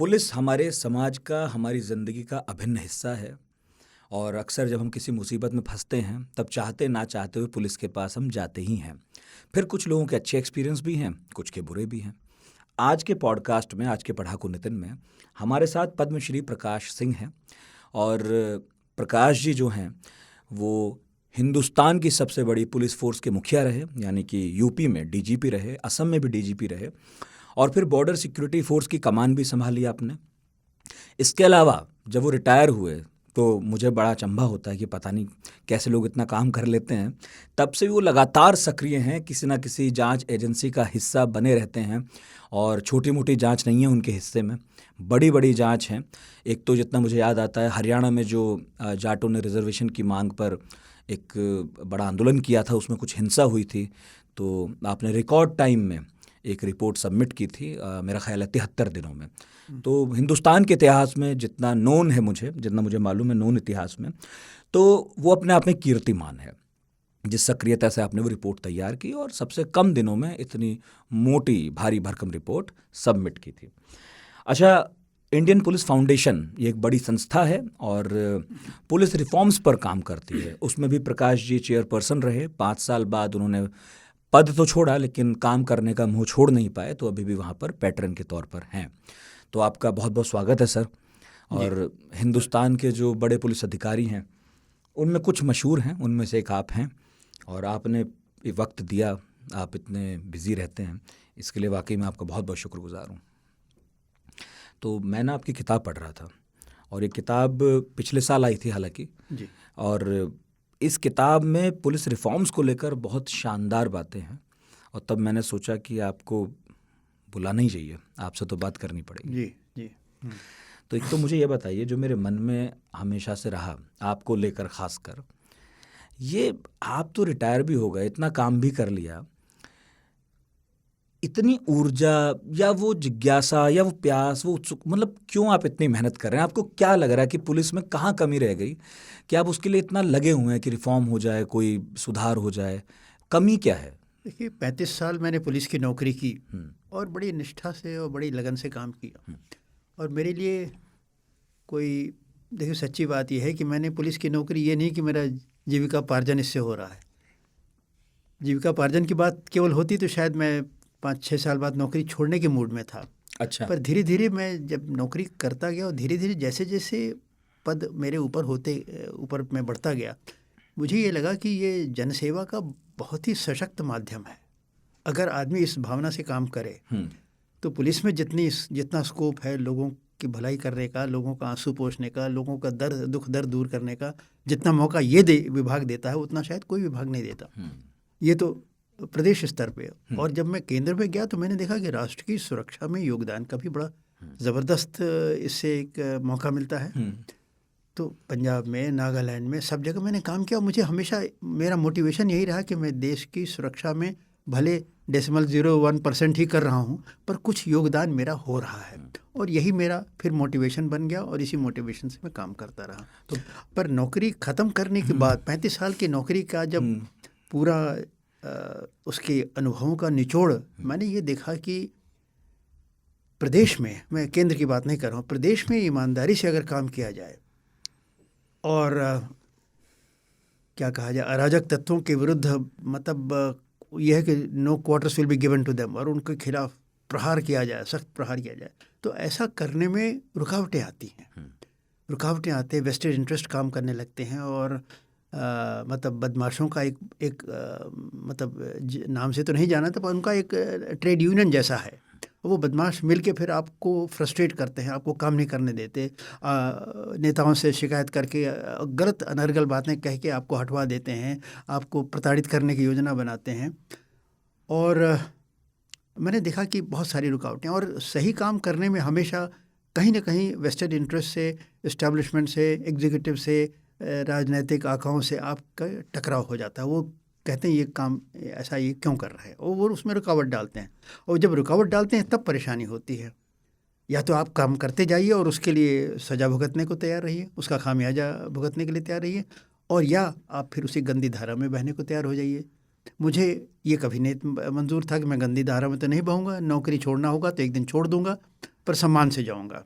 Police हमारे समाज का, हमारी ज़िंदगी का अभिन्न हिस्सा है। और अक्सर जब हम किसी मुसीबत में फंसते हैं तब चाहते ना चाहते हुए पुलिस के पास हम जाते ही हैं। फिर कुछ लोगों के अच्छे एक्सपीरियंस भी हैं, कुछ के बुरे भी हैं। आज के पॉडकास्ट में, आज के पढ़ाकू नितिन में हमारे साथ पद्मश्री प्रकाश सिंह हैं। और प्रकाश जी जो हैं वो हिंदुस्तान की सबसे बड़ी पुलिस फोर्स के मुखिया रहे, यानी कि यूपी में डीजीपी रहे, असम में भी डीजीपी रहे, और फिर बॉर्डर सिक्योरिटी फोर्स की कमान भी संभाली आपने। इसके अलावा जब वो रिटायर हुए तो मुझे बड़ा अचंभा होता है कि पता नहीं कैसे लोग इतना काम कर लेते हैं। तब से वो लगातार सक्रिय हैं, किसी ना किसी जांच एजेंसी का हिस्सा बने रहते हैं। और छोटी मोटी जांच नहीं है उनके हिस्से में, बड़ी बड़ी जांच हैं। एक तो जितना मुझे याद आता है, हरियाणा में जो जाटों ने रिजर्वेशन की मांग पर एक बड़ा आंदोलन किया था, उसमें कुछ हिंसा हुई थी, तो आपने रिकॉर्ड टाइम में एक रिपोर्ट सबमिट की थी, मेरा ख्याल है 73 दिनों में। तो हिंदुस्तान के इतिहास में जितना नोन है मुझे, जितना मुझे मालूम है नोन इतिहास में, तो वो अपने आप में कीर्तिमान है जिस सक्रियता से आपने वो रिपोर्ट तैयार की और सबसे कम दिनों में इतनी मोटी भारी भरकम रिपोर्ट सबमिट की थी। अच्छा, इंडियन पुलिस फाउंडेशन ये एक बड़ी संस्था है और पुलिस रिफॉर्म्स पर काम करती है। उसमें भी प्रकाश जी चेयरपर्सन रहे। 5 साल बाद उन्होंने पद तो छोड़ा लेकिन काम करने का मुंह छोड़ नहीं पाए, तो अभी भी वहाँ पर पैटर्न के तौर पर हैं। तो आपका बहुत बहुत स्वागत है सर। और हिंदुस्तान के जो बड़े पुलिस अधिकारी हैं उनमें कुछ मशहूर हैं, उनमें से एक आप हैं। और आपने वक्त दिया, आप इतने बिजी रहते हैं, इसके लिए वाकई मैं आपका बहुत बहुत शुक्रगुजार हूँ। तो मैं ना आपकी किताब पढ़ रहा था और ये किताब पिछले साल आई थी हालांकि जी। और इस किताब में पुलिस रिफॉर्म्स को लेकर बहुत शानदार बातें हैं और तब मैंने सोचा कि आपको बुलाना ही चाहिए, आपसे तो बात करनी पड़ेगी। जी जी। तो एक तो मुझे ये बताइए, जो मेरे मन में हमेशा से रहा आपको लेकर खासकर, ये आप तो रिटायर भी हो गए, इतना काम भी कर लिया, इतनी ऊर्जा या वो जिज्ञासा या वो प्यास, वो उत्सुक, मतलब क्यों आप इतनी मेहनत कर रहे हैं? आपको क्या लग रहा है कि पुलिस में कहाँ कमी रह गई कि आप उसके लिए इतना लगे हुए हैं कि रिफॉर्म हो जाए, कोई सुधार हो जाए? कमी क्या है? देखिए, 35 साल मैंने पुलिस की नौकरी की और बड़ी निष्ठा से और बड़ी लगन से काम किया। और मेरे लिए कोई, देखिए सच्ची बात यह है कि मैंने पुलिस की नौकरी, ये नहीं कि मेरा जीविकापार्जन इससे हो रहा है। जीविकापार्जन की बात केवल होती तो शायद मैं 5-6 साल बाद नौकरी छोड़ने के मूड में था। अच्छा। पर धीरे धीरे मैं जब नौकरी करता गया और धीरे धीरे जैसे जैसे पद मेरे ऊपर मैं बढ़ता गया, मुझे ये लगा कि ये जनसेवा का बहुत ही सशक्त माध्यम है। अगर आदमी इस भावना से काम करे तो पुलिस में जितना स्कोप है लोगों की भलाई करने का, लोगों का आंसू पोंछने का, लोगों का दुख दर्द दूर करने का, जितना मौका ये विभाग देता है उतना शायद कोई विभाग नहीं देता। ये तो प्रदेश स्तर पे। और जब मैं केंद्र में गया तो मैंने देखा कि राष्ट्र की सुरक्षा में योगदान का भी बड़ा ज़बरदस्त इससे एक मौका मिलता है। तो पंजाब में, नागालैंड में, सब जगह मैंने काम किया। मुझे हमेशा मेरा मोटिवेशन यही रहा कि मैं देश की सुरक्षा में भले 0.01% ही कर रहा हूँ, पर कुछ योगदान मेरा हो रहा है। और यही मेरा फिर मोटिवेशन बन गया और इसी मोटिवेशन से मैं काम करता रहा। तो पर नौकरी ख़त्म करने के बाद 35 साल की नौकरी का जब पूरा उसके अनुभवों का निचोड़ मैंने ये देखा कि प्रदेश में, मैं केंद्र की बात नहीं कर रहा हूँ, प्रदेश में ईमानदारी से अगर काम किया जाए और क्या कहा जाए, अराजक तत्वों के विरुद्ध, मतलब यह है कि no quarters will be given to them, और उनके खिलाफ प्रहार किया जाए, सख्त प्रहार किया जाए, तो ऐसा करने में रुकावटें आती हैं। रुकावटें आते हैं, वेस्टेड इंटरेस्ट काम करने लगते हैं और मतलब बदमाशों का एक मतलब नाम से तो नहीं जाना था, पर उनका एक ट्रेड यूनियन जैसा है। वो बदमाश मिलके फिर आपको फ्रस्ट्रेट करते हैं, आपको काम नहीं करने देते, नेताओं से शिकायत करके गलत अनर्गल बातें कह के आपको हटवा देते हैं, आपको प्रताड़ित करने की योजना बनाते हैं। और मैंने देखा कि बहुत सारी रुकावटें, और सही काम करने में हमेशा कहीं ना कहीं वेस्टेड इंटरेस्ट से, इस्टेब्लिशमेंट से, एग्जीक्यूटिव से, राजनीतिक आकाओं से आपका टकराव हो जाता है। वो कहते हैं ये काम ऐसा ये क्यों कर रहा है, और वो उसमें रुकावट डालते हैं। और जब रुकावट डालते हैं तब परेशानी होती है। या तो आप काम करते जाइए और उसके लिए सज़ा भुगतने को तैयार रहिए, उसका खामियाजा भुगतने के लिए तैयार रहिए, और या आप फिर उसी गंदी धारा में बहने को तैयार हो जाइए। मुझे ये कभी नहीं मंजूर था कि मैं गंदी धारा में तो नहीं बहूँगा, नौकरी छोड़ना होगा तो एक दिन छोड़ दूँगा, पर सम्मान से जाऊंगा।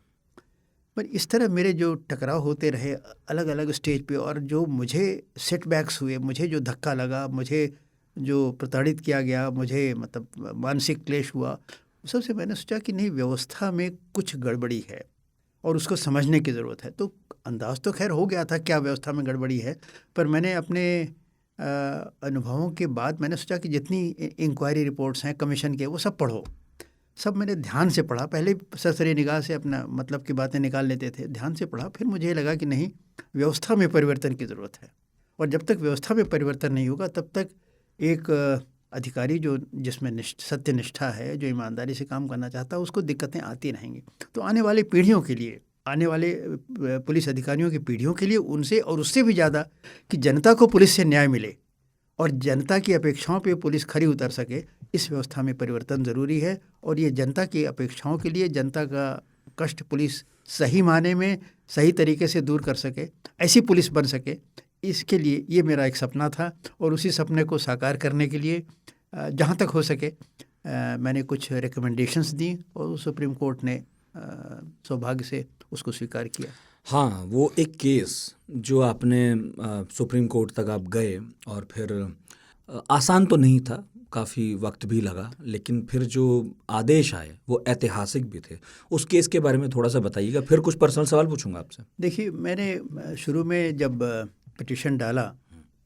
पर इस तरह मेरे जो टकराव होते रहे अलग अलग स्टेज पे, और जो मुझे सेटबैक्स हुए, मुझे जो धक्का लगा, मुझे जो प्रताड़ित किया गया, मुझे मतलब मानसिक क्लेश हुआ, सबसे मैंने सोचा कि नहीं, व्यवस्था में कुछ गड़बड़ी है और उसको समझने की ज़रूरत है। तो अंदाज़ तो खैर हो गया था क्या व्यवस्था में गड़बड़ी है, पर मैंने अपने अनुभवों के बाद मैंने सोचा कि जितनी इंक्वायरी रिपोर्ट्स हैं कमीशन के, वो सब पढ़ो। सब मैंने ध्यान से पढ़ा, पहले सरसरी निगाह से अपना मतलब की बातें निकाल लेते थे, ध्यान से पढ़ा। फिर मुझे लगा कि नहीं, व्यवस्था में परिवर्तन की ज़रूरत है, और जब तक व्यवस्था में परिवर्तन नहीं होगा तब तक एक अधिकारी जो जिसमें सत्यनिष्ठा है, जो ईमानदारी से काम करना चाहता है, उसको दिक्कतें आती रहेंगी। तो आने वाली पीढ़ियों के लिए, आने वाले पुलिस अधिकारियों की पीढ़ियों के लिए, उनसे और उससे भी ज़्यादा कि जनता को पुलिस से न्याय मिले और जनता की अपेक्षाओं पे पुलिस खरी उतर सके, इस व्यवस्था में परिवर्तन ज़रूरी है। और ये जनता की अपेक्षाओं के लिए, जनता का कष्ट पुलिस सही माने में सही तरीके से दूर कर सके, ऐसी पुलिस बन सके, इसके लिए ये मेरा एक सपना था। और उसी सपने को साकार करने के लिए जहाँ तक हो सके मैंने कुछ रिकमेंडेशंस दी, और सुप्रीम कोर्ट ने सौभाग्य से उसको स्वीकार किया। हाँ, वो एक केस जो आपने सुप्रीम कोर्ट तक आप गए, और फिर आसान तो नहीं था, काफ़ी वक्त भी लगा, लेकिन फिर जो आदेश आए वो ऐतिहासिक भी थे। उस केस के बारे में थोड़ा सा बताइएगा, फिर कुछ पर्सनल सवाल पूछूंगा आपसे। देखिए, मैंने शुरू में जब पिटीशन डाला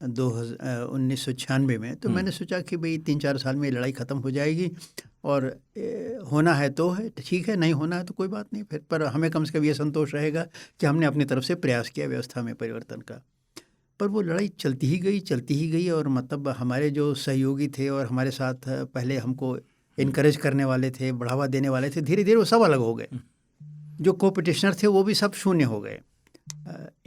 1996 में, तो मैंने सोचा कि भाई 3-4 साल में लड़ाई ख़त्म हो जाएगी, और होना है तो है, ठीक है, नहीं होना है तो कोई बात नहीं फिर, पर हमें कम से कम ये संतोष रहेगा कि हमने अपनी तरफ से प्रयास किया व्यवस्था में परिवर्तन का। पर वो लड़ाई चलती ही गई, और मतलब हमारे जो सहयोगी थे और हमारे साथ पहले हमको इनकरेज करने वाले थे, बढ़ावा देने वाले थे, धीरे धीरे वो सब अलग हो गए। जो को पिटिशनर थे वो भी सब शून्य हो गए।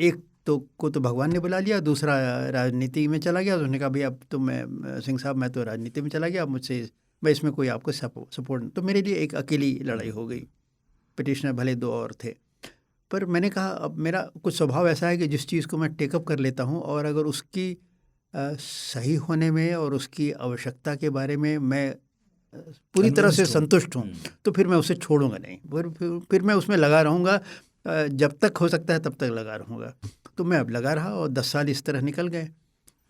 एक को तो भगवान ने बुला लिया, दूसरा राजनीति में चला गया। उसने कहा भाई अब तो मैं सिंह साहब, मैं तो राजनीति में चला गया, मुझसे मैं इसमें कोई आपको सपोर्ट। तो मेरे लिए एक अकेली लड़ाई हो गई। पिटिशनर भले 2 और थे, पर मैंने कहा अब मेरा कुछ स्वभाव ऐसा है कि जिस चीज़ को मैं टेकअप कर लेता हूँ, और अगर उसकी सही होने में और उसकी आवश्यकता के बारे में मैं पूरी तरह से संतुष्ट हूँ, तो फिर मैं उसे छोड़ूंगा नहीं, फिर मैं उसमें लगा रहूँगा, जब तक हो सकता है तब तक लगा रहूँगा। तो मैं अब लगा रहा, और 10 साल इस तरह निकल गए।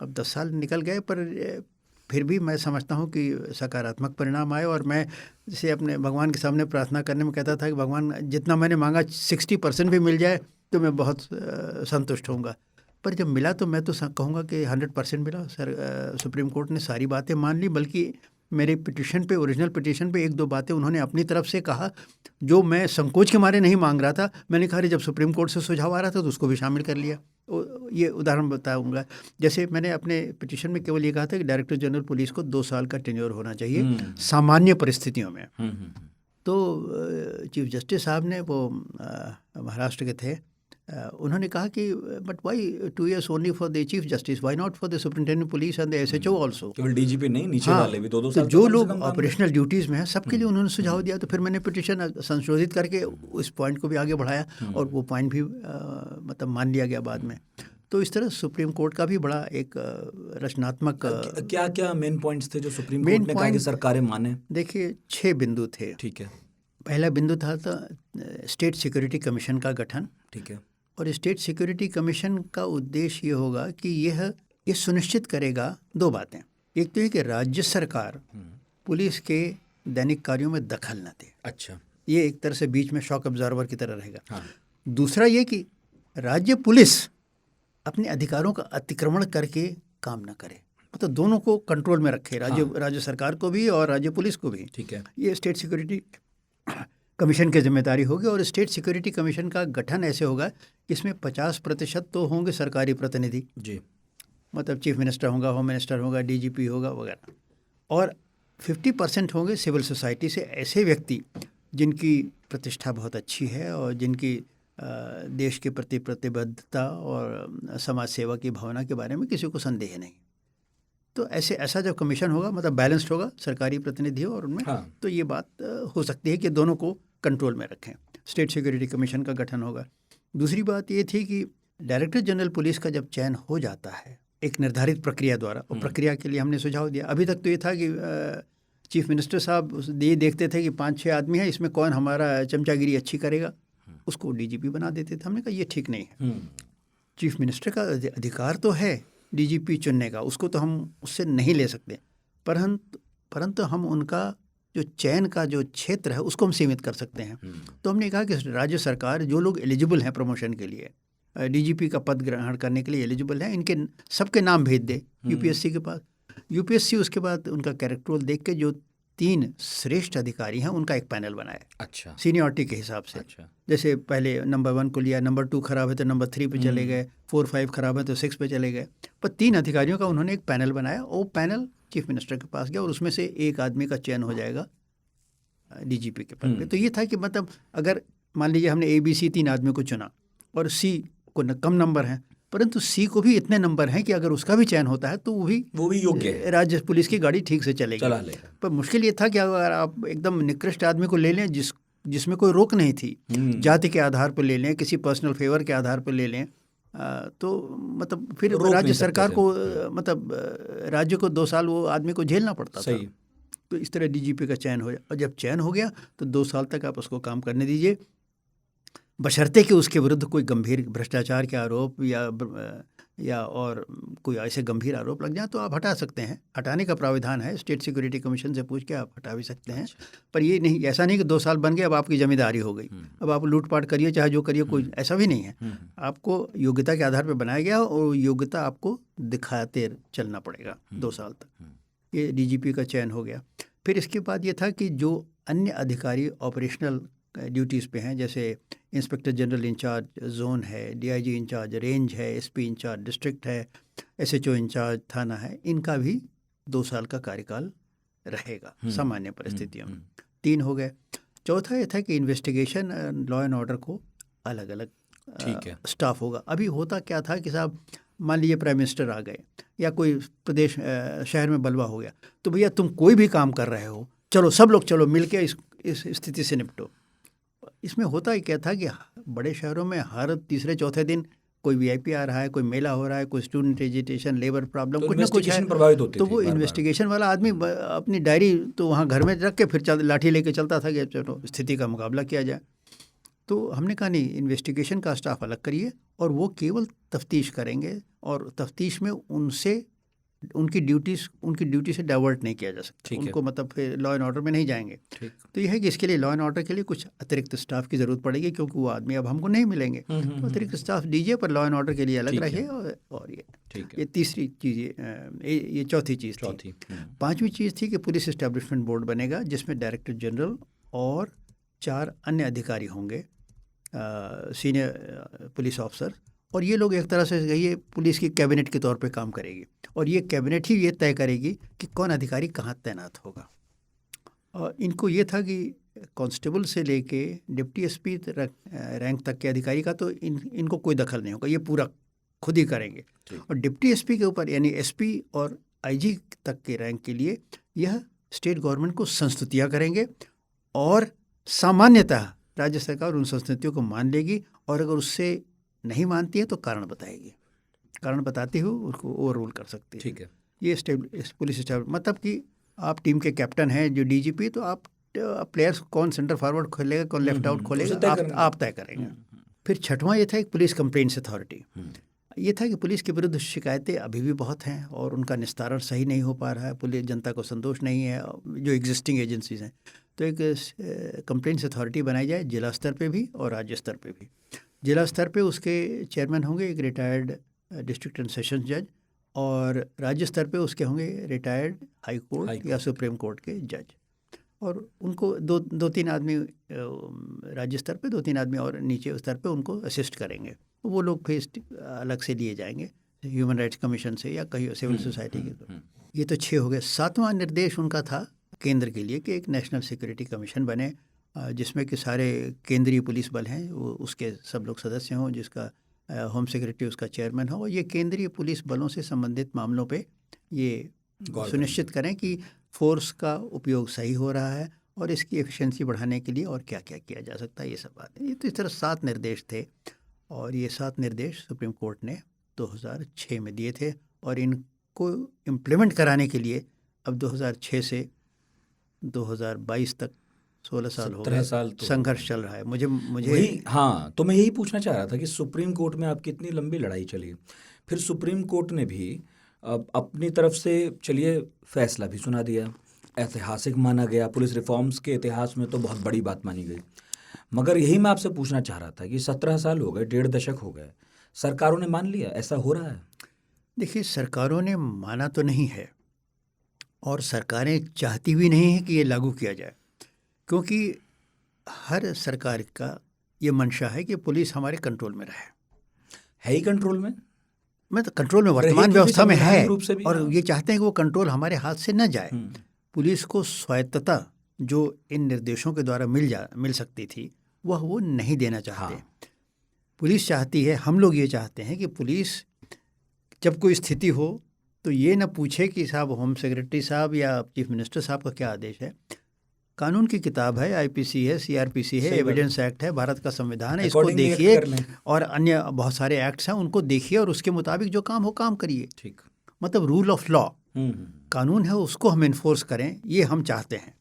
अब 10 साल निकल गए, पर फिर भी मैं समझता हूँ कि सकारात्मक परिणाम आए। और मैं जैसे अपने भगवान के सामने प्रार्थना करने में कहता था कि भगवान, जितना मैंने मांगा 60% भी मिल जाए तो मैं बहुत संतुष्ट होऊंगा। पर जब मिला तो मैं तो कहूँगा कि 100% मिला। सुप्रीम कोर्ट ने सारी बातें मान ली, बल्कि मेरे पिटीशन पे, ओरिजिनल पिटीशन पे 1-2 बातें उन्होंने अपनी तरफ से कहा जो मैं संकोच के मारे नहीं मांग रहा था। मैंने कहा जब सुप्रीम कोर्ट से सुझाव आ रहा था तो उसको भी शामिल कर लिया। ये उदाहरण बताऊंगा। जैसे मैंने अपने पिटीशन में केवल ये कहा था कि डायरेक्टर जनरल पुलिस को 2 साल का टेन्योर होना चाहिए सामान्य परिस्थितियों में। तो चीफ जस्टिस साहब ने, वो महाराष्ट्र के थे, उन्होंने कहा कि but why 2 years only for the chief justice, why not for the superintendent police and the SHO also. केवल डीजीपी नहीं, नीचे वाले भी 2-2 साल। तो जो लोग ऑपरेशनल ड्यूटीज़ में हैं सबके लिए उन्होंने सुझाव दिया। तो फिर मैंने पिटीशन संशोधित करके उस पॉइंट को भी आगे बढ़ाया, और वो पॉइंट भी मतलब मान लिया गया बाद में। तो इस तरह सुप्रीम कोर्ट का भी बड़ा एक रचनात्मक। क्या क्या मेन पॉइंट्स थे जो सुप्रीम कोर्ट ने कहा कि सरकारें माने? देखिए, 6 बिंदु थे। ठीक है। पहला बिंदु था स्टेट सिक्योरिटी कमीशन का गठन। ठीक है। और स्टेट सिक्योरिटी कमीशन का उद्देश्य ये होगा कि ये सुनिश्चित करेगा 2 बातें। एक तो ये कि राज्य सरकार पुलिस के दैनिक कार्यों में दखल न दे। अच्छा। ये एक तरह से बीच में शॉक ऑब्जर्वर की तरह रहेगा। हाँ। दूसरा ये कि राज्य पुलिस अपने अधिकारों का अतिक्रमण करके काम न करे, मतलब दोनों को कंट्रोल में रखे, राज्य सरकार को भी और राज्य पुलिस को भी। ठीक है। ये स्टेट सिक्योरिटी कमीशन की जिम्मेदारी होगी। और स्टेट सिक्योरिटी कमीशन का गठन ऐसे होगा कि इसमें 50% तो होंगे सरकारी प्रतिनिधि जी, मतलब चीफ मिनिस्टर होगा, होम मिनिस्टर होगा, DGP होगा वगैरह, और 50% होंगे सिविल सोसाइटी से ऐसे व्यक्ति जिनकी प्रतिष्ठा बहुत अच्छी है और जिनकी देश के प्रति प्रतिबद्धता और समाज सेवा की भावना के बारे में किसी को संदेह नहीं। तो ऐसा जब कमीशन होगा, मतलब बैलेंस्ड होगा सरकारी प्रतिनिधि और उनमें, हाँ। तो ये बात हो सकती है कि दोनों को कंट्रोल में रखें। स्टेट सिक्योरिटी कमीशन का गठन होगा। दूसरी बात ये थी कि डायरेक्टर जनरल पुलिस का जब चयन हो जाता है एक निर्धारित प्रक्रिया द्वारा, और प्रक्रिया के लिए हमने सुझाव दिया। अभी तक तो ये था कि चीफ मिनिस्टर साहब ये देखते थे कि 5-6 आदमी हैं, इसमें कौन हमारा चमचागिरी अच्छी करेगा, उसको डीजीपी बना देते थे। हमने कहा ये ठीक नहीं है। चीफ मिनिस्टर का अधिकार तो है डीजीपी चुनने का, उसको तो हम उससे नहीं ले सकते, परंतु हम उनका जो चयन का जो क्षेत्र है उसको हम सीमित कर सकते हैं। तो हमने कहा कि राज्य सरकार जो लोग एलिजिबल हैं प्रमोशन के लिए, डीजीपी का पद ग्रहण करने के लिए एलिजिबल हैं, इनके सबके नाम भेज दे यूपीएससी के पास। यूपीएससी उसके बाद उनका कैरेक्टर रोल देख के जो 3 श्रेष्ठ अधिकारी हैं उनका एक पैनल बनाया। अच्छा। सीनियरिटी के हिसाब से। अच्छा। जैसे पहले नंबर 1 को लिया, नंबर 2 खराब है तो नंबर 3 पे चले गए, 4-5 खराब है तो 6 पे चले गए। पर 3 अधिकारियों का उन्होंने एक पैनल बनाया, वो पैनल चीफ मिनिस्टर के पास गया और उसमें से एक आदमी का चयन हो जाएगा डीजीपी के पद पे। तो ये था कि मतलब अगर मान लीजिए हमने ABC 3 आदमियों को चुना और C को कम नंबर हैं, परंतु C को भी इतने नंबर हैं कि अगर उसका भी चयन होता है तो वो भी योग्य है, राज्य पुलिस की गाड़ी ठीक से चलेगी, चला लेगा। पर मुश्किल ये था कि अगर आप एकदम निकृष्ट आदमी को ले लें जिसमें कोई रोक नहीं थी, जाति के आधार पर ले लें, किसी पर्सनल फेवर के आधार पर ले लें, तो मतलब फिर राज्य सरकार को मतलब राज्य को 2 साल वो आदमी को झेलना पड़ता था। तो इस तरह डीजीपी का चयन हो गया, और जब चयन हो गया तो 2 साल तक आप उसको काम करने दीजिए, बशर्ते कि उसके विरुद्ध कोई गंभीर भ्रष्टाचार के आरोप या और कोई ऐसे गंभीर आरोप लग जाए तो आप हटा सकते हैं। हटाने का प्राविधान है, स्टेट सिक्योरिटी कमीशन से पूछ के आप हटा भी सकते हैं। पर ये नहीं, ऐसा नहीं कि 2 साल बन गए अब आपकी जिम्मेदारी हो गई, अब आप लूटपाट करिए चाहे जो करिए, कोई ऐसा भी नहीं है। आपको योग्यता के आधार पर बनाया गया और योग्यता आपको दिखाते चलना पड़ेगा 2 साल तक। ये डीजीपी का चयन हो गया। फिर इसके बाद ये था कि जो अन्य अधिकारी ऑपरेशनल ड्यूटीज़ पे हैं, जैसे इंस्पेक्टर जनरल इंचार्ज जोन है, डीआईजी इंचार्ज रेंज है, एसपी इंचार्ज डिस्ट्रिक्ट है, एसएचओ इंचार्ज थाना है, इनका भी 2 साल का कार्यकाल रहेगा सामान्य परिस्थितियों में। 3 हो गए। चौथा ये था कि इन्वेस्टिगेशन लॉ एंड ऑर्डर को अलग अलग स्टाफ होगा। अभी होता क्या था कि साहब मान लीजिए प्राइम मिनिस्टर आ गए या कोई प्रदेश शहर में बलवा हो गया, तो भैया तुम कोई भी काम कर रहे हो, चलो सब लोग चलो मिलके इस स्थिति से निपटो। इसमें होता ही क्या था कि बड़े शहरों में हर तीसरे चौथे दिन कोई वीआईपी आ रहा है, कोई मेला हो रहा है, कोई स्टूडेंट एजिटेशन, लेबर प्रॉब्लम, कुछ ना कुछ है, तो वो इन्वेस्टिगेशन वाला आदमी अपनी डायरी तो वहाँ घर में रख के फिर लाठी लेके चलता था कि चलो स्थिति का मुकाबला किया जाए। तो हमने कहा नहीं, इन्वेस्टिगेशन का स्टाफ अलग करिए और वो केवल तफ्तीश करेंगे, और तफ्तीश में उनकी ड्यूटी से डाइवर्ट नहीं किया जा सकता, उनको मतलब फिर लॉ एंड ऑर्डर में नहीं जाएंगे। तो यह है कि इसके लिए लॉ एंड ऑर्डर के लिए कुछ अतिरिक्त स्टाफ की ज़रूरत पड़ेगी, क्योंकि वो आदमी अब हमको नहीं मिलेंगे, तो अतिरिक्त स्टाफ दीजिए, पर लॉ एंड ऑर्डर के लिए अलग रहिए। और ये तीसरी चीज़, ये चौथी चीज़ थी। 5वीं चीज़ थी कि पुलिस इस्टेब्लिशमेंट बोर्ड बनेगा, जिसमें डायरेक्टर जनरल और 4 अन्य अधिकारी होंगे, सीनियर पुलिस ऑफिसर, और ये लोग एक तरह से ये पुलिस की कैबिनेट के तौर पे काम करेगी, और ये कैबिनेट ही ये तय करेगी कि कौन अधिकारी कहाँ तैनात होगा। और इनको ये था कि कांस्टेबल से लेके डिप्टी एसपी रैंक तक के अधिकारी का तो इनको कोई दखल नहीं होगा, ये पूरा खुद ही करेंगे। और डिप्टी एसपी के ऊपर यानी एसपी और आईजी तक के रैंक के लिए यह स्टेट गवर्नमेंट को संस्तुतियाँ करेंगे, और सामान्यतः राज्य सरकार उन संस्तुतियों को मान लेगी, और अगर उससे नहीं मानती है तो कारण बताएगी, कारण बताते हुए उसको ओवर रूल कर सकती है। ठीक है। ये पुलिस स्टाफ मतलब कि आप टीम के कैप्टन हैं जो डीजीपी, तो आप प्लेयर्स कौन सेंटर फॉरवर्ड खोलेगा, कौन लेफ्ट आउट खोलेगा, आप तय करेंगे। फिर 6वां ये था एक पुलिस कंप्लेंट्स अथॉरिटी। ये था कि पुलिस के विरुद्ध शिकायतें अभी भी बहुत हैं और उनका निस्तारण सही नहीं हो पा रहा है, पुलिस जनता को संतोष नहीं है, जो एग्जिस्टिंग एजेंसीज हैं। तो एक कंप्लेंट्स अथॉरिटी बनाई जाए जिला स्तर पे भी और राज्य स्तर पे भी। जिला स्तर पे उसके चेयरमैन होंगे एक रिटायर्ड डिस्ट्रिक्ट एंड सेशंस जज, और राज्य स्तर पे उसके होंगे रिटायर्ड हाई कोर्ट या सुप्रीम कोर्ट के जज, और उनको दो तीन आदमी राज्य स्तर पे, 2-3 आदमी और नीचे स्तर पे उनको असिस्ट करेंगे। वो लोग फिर अलग से लिए जाएंगे ह्यूमन राइट्स कमीशन से या कहीं सिविल सोसाइटी के। ये तो 6 हो गए। 7वां निर्देश उनका था केंद्र के लिए कि एक नेशनल सिक्योरिटी कमीशन बने, जिसमें कि सारे केंद्रीय पुलिस बल हैं वो उसके सब लोग सदस्य हों, जिसका होम सेक्रेटरी उसका चेयरमैन हो, और ये केंद्रीय पुलिस बलों से संबंधित मामलों पे ये सुनिश्चित करें कि फोर्स का उपयोग सही हो रहा है और इसकी एफिशिएंसी बढ़ाने के लिए और क्या क्या किया जा सकता है, ये सब बातें। ये तो इस तरह 7 निर्देश थे, और ये 7 निर्देश सुप्रीम कोर्ट ने 2006 में दिए थे, और इनको इम्प्लीमेंट कराने के लिए अब 2006 से 2022 तक 16 साल हो 17 गए साल तो संघर्ष चल रहा है। मुझे वही, हाँ, तो मैं यही पूछना चाह रहा था कि सुप्रीम कोर्ट में आपकी इतनी लंबी लड़ाई चली, फिर सुप्रीम कोर्ट ने भी अपनी तरफ से चलिए फैसला भी सुना दिया, ऐतिहासिक माना गया, पुलिस रिफॉर्म्स के इतिहास में तो बहुत बड़ी बात मानी गई। मगर यही मैं आपसे पूछना चाह रहा था कि 17 साल हो गए, 1.5 दशक हो गए, सरकारों ने मान लिया, ऐसा हो रहा है? देखिए, सरकारों ने माना तो नहीं है और सरकारें चाहती भी नहीं है कि ये लागू किया जाए, क्योंकि हर सरकार का ये मंशा है कि पुलिस हमारे कंट्रोल में रहे। है ही कंट्रोल में, मैं तो कंट्रोल में रही वर्तमान क्योंकि व्यवस्था में है संवैधानिक रूप से भी, और हाँ। ये चाहते हैं कि वो कंट्रोल हमारे हाथ से न जाए। हम्म, पुलिस को स्वायत्तता जो इन निर्देशों के द्वारा मिल सकती थी वह वो नहीं देना चाहते। हाँ। पुलिस चाहती है, हम लोग ये चाहते हैं कि पुलिस जब कोई स्थिति हो तो ये न पूछे कि साहब होम सेक्रेटरी साहब या चीफ मिनिस्टर साहब का क्या आदेश है। कानून की किताब है, आईपीसी है, सीआरपीसी है, सही बात है। एविडेंस एक्ट है, भारत का संविधान है, इसको Accordingly act देखिए कर लें। और अन्य बहुत सारे एक्ट्स हैं, उनको देखिए और उसके मुताबिक जो काम हो काम करिए। ठीक। मतलब रूल ऑफ लॉ, हम्म, कानून है उसको हम इन्फोर्स करें, ये हम चाहते हैं।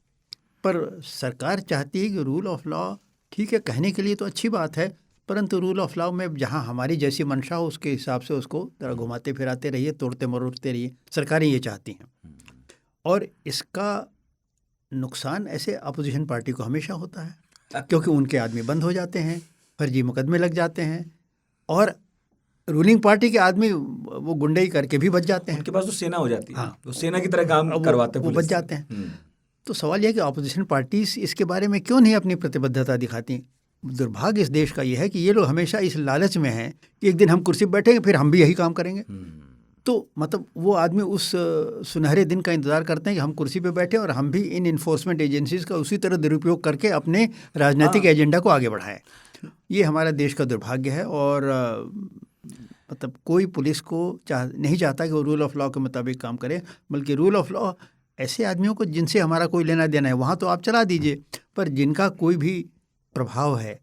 पर सरकार चाहती है कि रूल ऑफ लॉ, ठीक है, कहने के लिए तो अच्छी बात है, परंतु रूल ऑफ लॉ में जहाँ हमारी जैसी मंशा हो उसके हिसाब से उसको जरा घुमाते फिराते रहिए, तोड़ते मरोड़ते रहिए। सरकारें ये चाहती हैं और इसका नुकसान ऐसे अपोजिशन पार्टी को हमेशा होता है, क्योंकि उनके आदमी बंद हो जाते हैं, फर्जी मुकदमे लग जाते हैं और रूलिंग पार्टी के आदमी वो गुंडई करके भी बच जाते हैं। उनके पास तो सेना हो जाती है, हाँ। वो सेना की तरह काम करवाते हैं वो पुलिस बच से। जाते हैं। तो सवाल यह है कि अपोजिशन पार्टीज इसके बारे में क्यों नहीं अपनी प्रतिबद्धता दिखाती। दुर्भाग्य इस देश का यह है कि ये लोग हमेशा इस लालच में हैं कि एक दिन हम कुर्सी पर बैठेंगे फिर हम भी यही काम करेंगे। तो मतलब वो आदमी उस सुनहरे दिन का इंतज़ार करते हैं कि हम कुर्सी पे बैठे और हम भी इन इन्फोर्समेंट एजेंसीज का उसी तरह दुरुपयोग करके अपने राजनीतिक एजेंडा को आगे बढ़ाएं। ये हमारा देश का दुर्भाग्य है और मतलब कोई पुलिस को नहीं चाहता कि वो रूल ऑफ लॉ के मुताबिक काम करे, बल्कि रूल ऑफ लॉ ऐसे आदमियों को जिनसे हमारा कोई लेना देना है वहाँ तो आप चला दीजिए, पर जिनका कोई भी प्रभाव है,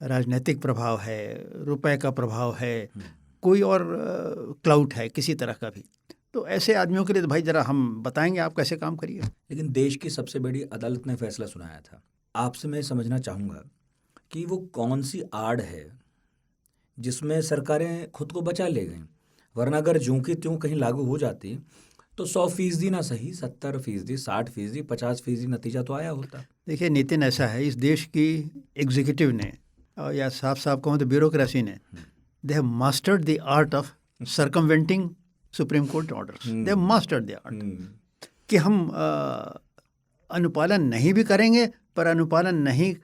राजनीतिक प्रभाव है, रुपए का प्रभाव है, कोई और क्लाउट है किसी तरह का भी, तो ऐसे आदमियों के लिए तो भाई ज़रा हम बताएंगे आप कैसे काम करिए। लेकिन देश की सबसे बड़ी अदालत ने फैसला सुनाया था। आपसे मैं समझना चाहूँगा कि वो कौन सी आड़ है जिसमें सरकारें खुद को बचा ले गईं, वरना अगर ज्यों की त्यों कहीं लागू हो जाती तो 100% ना सही 70%, 60%, 50% नतीजा तो आया होता। देखिए नितिन, ऐसा है, इस देश की एग्जीक्यूटिव ने या साफ साफ कहूँ तो ब्यूरोक्रेसी ने, they have mastered the art of circumventing supreme court orders. They have mastered the art कि हम अनुपालन नहीं भी करेंगे पर अनुपालन नहीं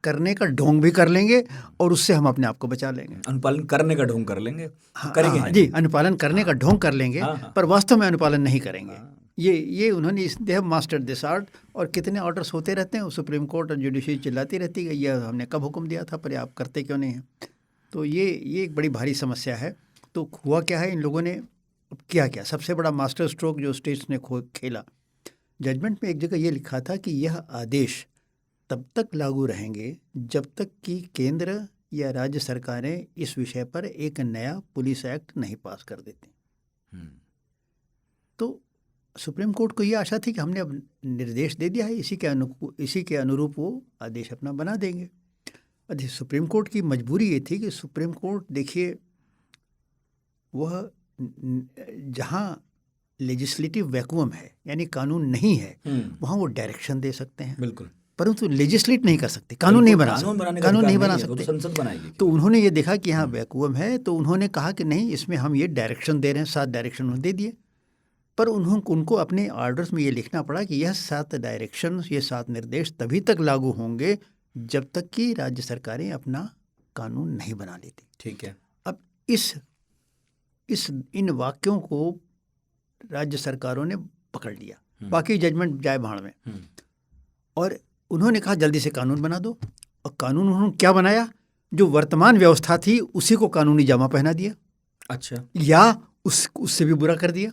करने का ढोंग भी कर लेंगे और उससे हम अपने आप को बचा लेंगे। अनुपालन करने का ढोंग कर लेंगे, करेंगे। हाँ, जी, अनुपालन करने का ढोंग कर लेंगे, पर वास्तव में अनुपालन नहीं करेंगे। ये उन्होंने दे हैव मास्टर्ड दिस आर्ट। और कितने ऑर्डर्स होते रहते हैं, सुप्रीम कोर्ट और जुडिशरी चिल्लाती रहती है, ये हमने कब हुक्म दिया था पर आप करते क्यों नहीं हैं। तो ये एक बड़ी भारी समस्या है। तो हुआ क्या है, इन लोगों ने किया क्या, सबसे बड़ा मास्टर स्ट्रोक जो स्टेट्स ने खेला। जजमेंट में एक जगह ये लिखा था कि यह आदेश तब तक लागू रहेंगे जब तक कि केंद्र या राज्य सरकारें इस विषय पर एक नया पुलिस एक्ट नहीं पास कर देती। तो सुप्रीम कोर्ट को ये आशा थी कि हमने अब निर्देश दे दिया है, इसी के अनुरूप वो आदेश अपना बना देंगे। सुप्रीम कोर्ट की मजबूरी ये थी कि सुप्रीम कोर्ट, देखिए, वह जहाँ लेजिस्लेटिव वैक्यूम है यानी कानून नहीं है वहाँ वो डायरेक्शन दे सकते हैं, बिल्कुल, परंतु लेजिस्लेट नहीं कर सकते, कानून नहीं बना सकते। संसद बनाएगी। तो उन्होंने ये देखा कि यहाँ वैक्यूम है, तो उन्होंने कहा कि नहीं, इसमें हम ये डायरेक्शन दे रहे हैं, 7 डायरेक्शन उन्होंने दे दिए। पर उनको अपने ऑर्डर्स में ये लिखना पड़ा कि यह 7 डायरेक्शन, ये 7 निर्देश तभी तक लागू होंगे जब तक कि राज्य सरकारें अपना कानून नहीं बना लेती। ठीक है। अब इन वाक्यों को राज्य सरकारों ने पकड़ लिया, बाकी जजमेंट जाए भाड़ में, और उन्होंने कहा जल्दी से कानून बना दो। और कानून उन्होंने क्या बनाया, जो वर्तमान व्यवस्था थी उसी को कानूनी जामा पहना दिया। अच्छा। या उससे भी बुरा कर दिया।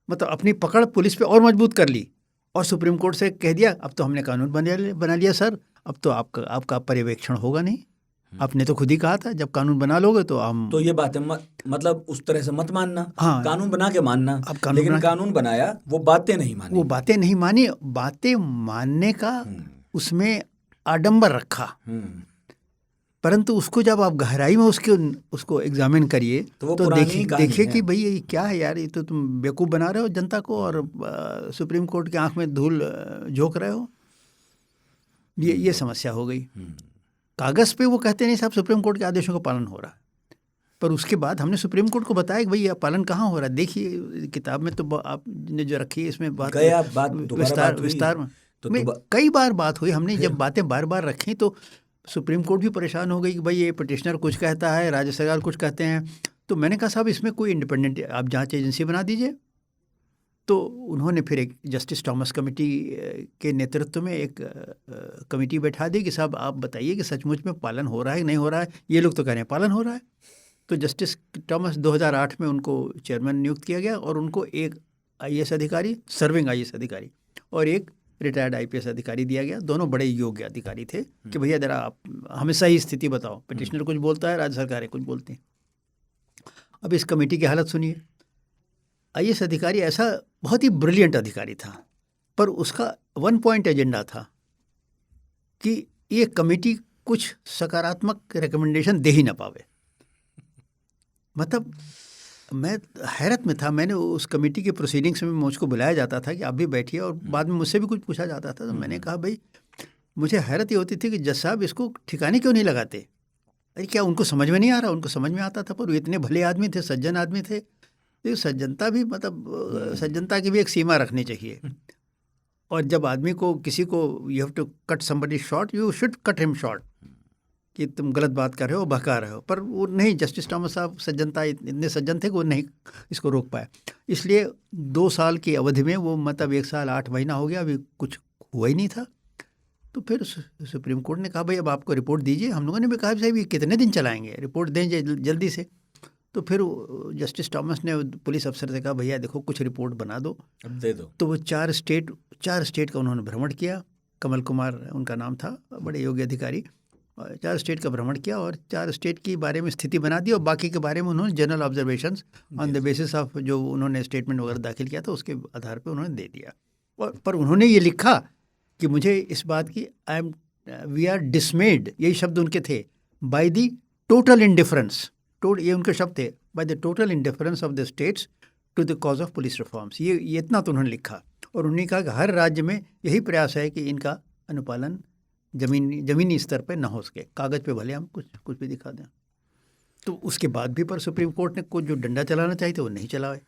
मतलब अपनी पकड़ पुलिस पे और मजबूत कर ली और सुप्रीम कोर्ट से कह दिया अब तो हमने कानून बना लिया सर, अब तो आपका पर्यवेक्षण होगा नहीं। आपने तो खुद ही कहा था जब कानून बना लोगे तो हम तो ये बातें मतलब उस तरह से मत मानना, हाँ, कानून बना के मानना। अब कानून लेकिन बना के- कानून बनाया, वो बातें नहीं मानी। वो बातें नहीं मानी, बातें मानने का उसमें आडंबर रखा, परंतु उसको जब आप गहराई में उसको एग्जामिन करिए तो वो तो पुरानी कहानी देखिए है। कि भाई ये क्या है यार, ये तो तुम बेवकूफ़ बना रहे हो जनता को और सुप्रीम कोर्ट की आंख में धूल झोंक रहे हो। ये समस्या हो गई। कागज़ पे वो कहते नहीं साहब सुप्रीम कोर्ट के आदेशों का पालन हो रहा है, पर उसके बाद हमने सुप्रीम कोर्ट को बताया कि भाई ये पालन कहाँ हो रहा है। देखिए किताब में तो आपने जो रखी है इसमें बात विस्तार में कई बार बात हुई। हमने जब बातें बार बार रखी तो सुप्रीम कोर्ट भी परेशान हो गई कि भाई ये पिटिशनर कुछ कहता है, राज्य सरकार कुछ कहते हैं। तो मैंने कहा साहब इसमें कोई इंडिपेंडेंट आप जांच एजेंसी बना दीजिए। तो उन्होंने फिर एक जस्टिस थॉमस कमेटी के नेतृत्व में एक कमेटी बैठा दी कि साहब आप बताइए कि सचमुच में पालन हो रहा है नहीं हो रहा है। ये लोग तो कह रहे हैं पालन हो रहा है। तो जस्टिस थॉमस 2008 में उनको चेयरमैन नियुक्त किया गया और उनको एक IAS अधिकारी, सर्विंग IAS अधिकारी, और एक रिटायर्ड IPS अधिकारी दिया गया। दोनों बड़े योग्य अधिकारी थे कि भैया जरा आप हमें सही स्थिति बताओ, पिटिशनर कुछ बोलता है, राज्य सरकारें कुछ बोलती हैं। अब इस कमेटी की हालत सुनिए। IAS अधिकारी ऐसा बहुत ही ब्रिलियंट अधिकारी था, पर उसका 1 पॉइंट एजेंडा था कि ये कमेटी कुछ सकारात्मक रिकमेंडेशन दे ही ना पावे। मतलब मैं हैरत में था। मैंने उस कमेटी के प्रोसीडिंग्स में मुझको बुलाया जाता था कि आप भी बैठिए, और बाद में मुझसे भी कुछ पूछा जाता था। तो मैंने कहा भाई मुझे हैरत ये होती थी कि जज साहब इसको ठिकाने क्यों नहीं लगाते। अरे क्या उनको समझ में नहीं आ रहा? उनको समझ में आता था, पर वो इतने भले आदमी थे, सज्जन आदमी थे। तो सज्जनता भी मतलब सज्जनता की भी एक सीमा रखनी चाहिए। और जब आदमी को किसी को you have to cut somebody short, you should cut him short कि तुम गलत बात कर रहे हो, बहका रहे हो। पर वो नहीं, जस्टिस थॉमस साहब सज्जनता इतने सज्जन थे कि वो नहीं इसको रोक पाए। इसलिए 2 साल की अवधि में वो मतलब 1 साल 8 महीना हो गया, अभी कुछ हुआ ही नहीं था। तो फिर सुप्रीम कोर्ट ने कहा भाई अब आपको रिपोर्ट दीजिए। हम लोगों ने भी कहा साहब ये कितने दिन चलाएंगे, रिपोर्ट दें जल्दी से। तो फिर जस्टिस थॉमस ने पुलिस अफसर से कहा भैया देखो कुछ रिपोर्ट बना दो, अब दे दो। तो वो 4 स्टेट का उन्होंने भ्रमण किया। कमल कुमार उनका नाम था, बड़े योग्य अधिकारी। 4 स्टेट का भ्रमण किया और 4 स्टेट के बारे में स्थिति बना दी, और बाकी के बारे में उन्होंने general observations on the basis of जो उन्होंने स्टेटमेंट वगैरह दाखिल किया था उसके आधार पर उन्होंने दे दिया। और पर उन्होंने ये लिखा कि मुझे इस बात की वी आर डिसमेड, यही शब्द उनके थे, बाय द टोटल इंडिफरेंस, ये उनके शब्द थे, by the total indifference of the states to the cause of police reforms. ये इतना तो उन्होंने लिखा। और उन्होंने कहा कि हर राज्य में यही प्रयास है कि इनका अनुपालन जमीनी स्तर पे ना हो सके। कागज़ पे भले हम कुछ भी दिखा दें। तो उसके बाद भी पर सुप्रीम कोर्ट ने कुछ जो डंडा चलाना चाहिए वो नहीं चलाए।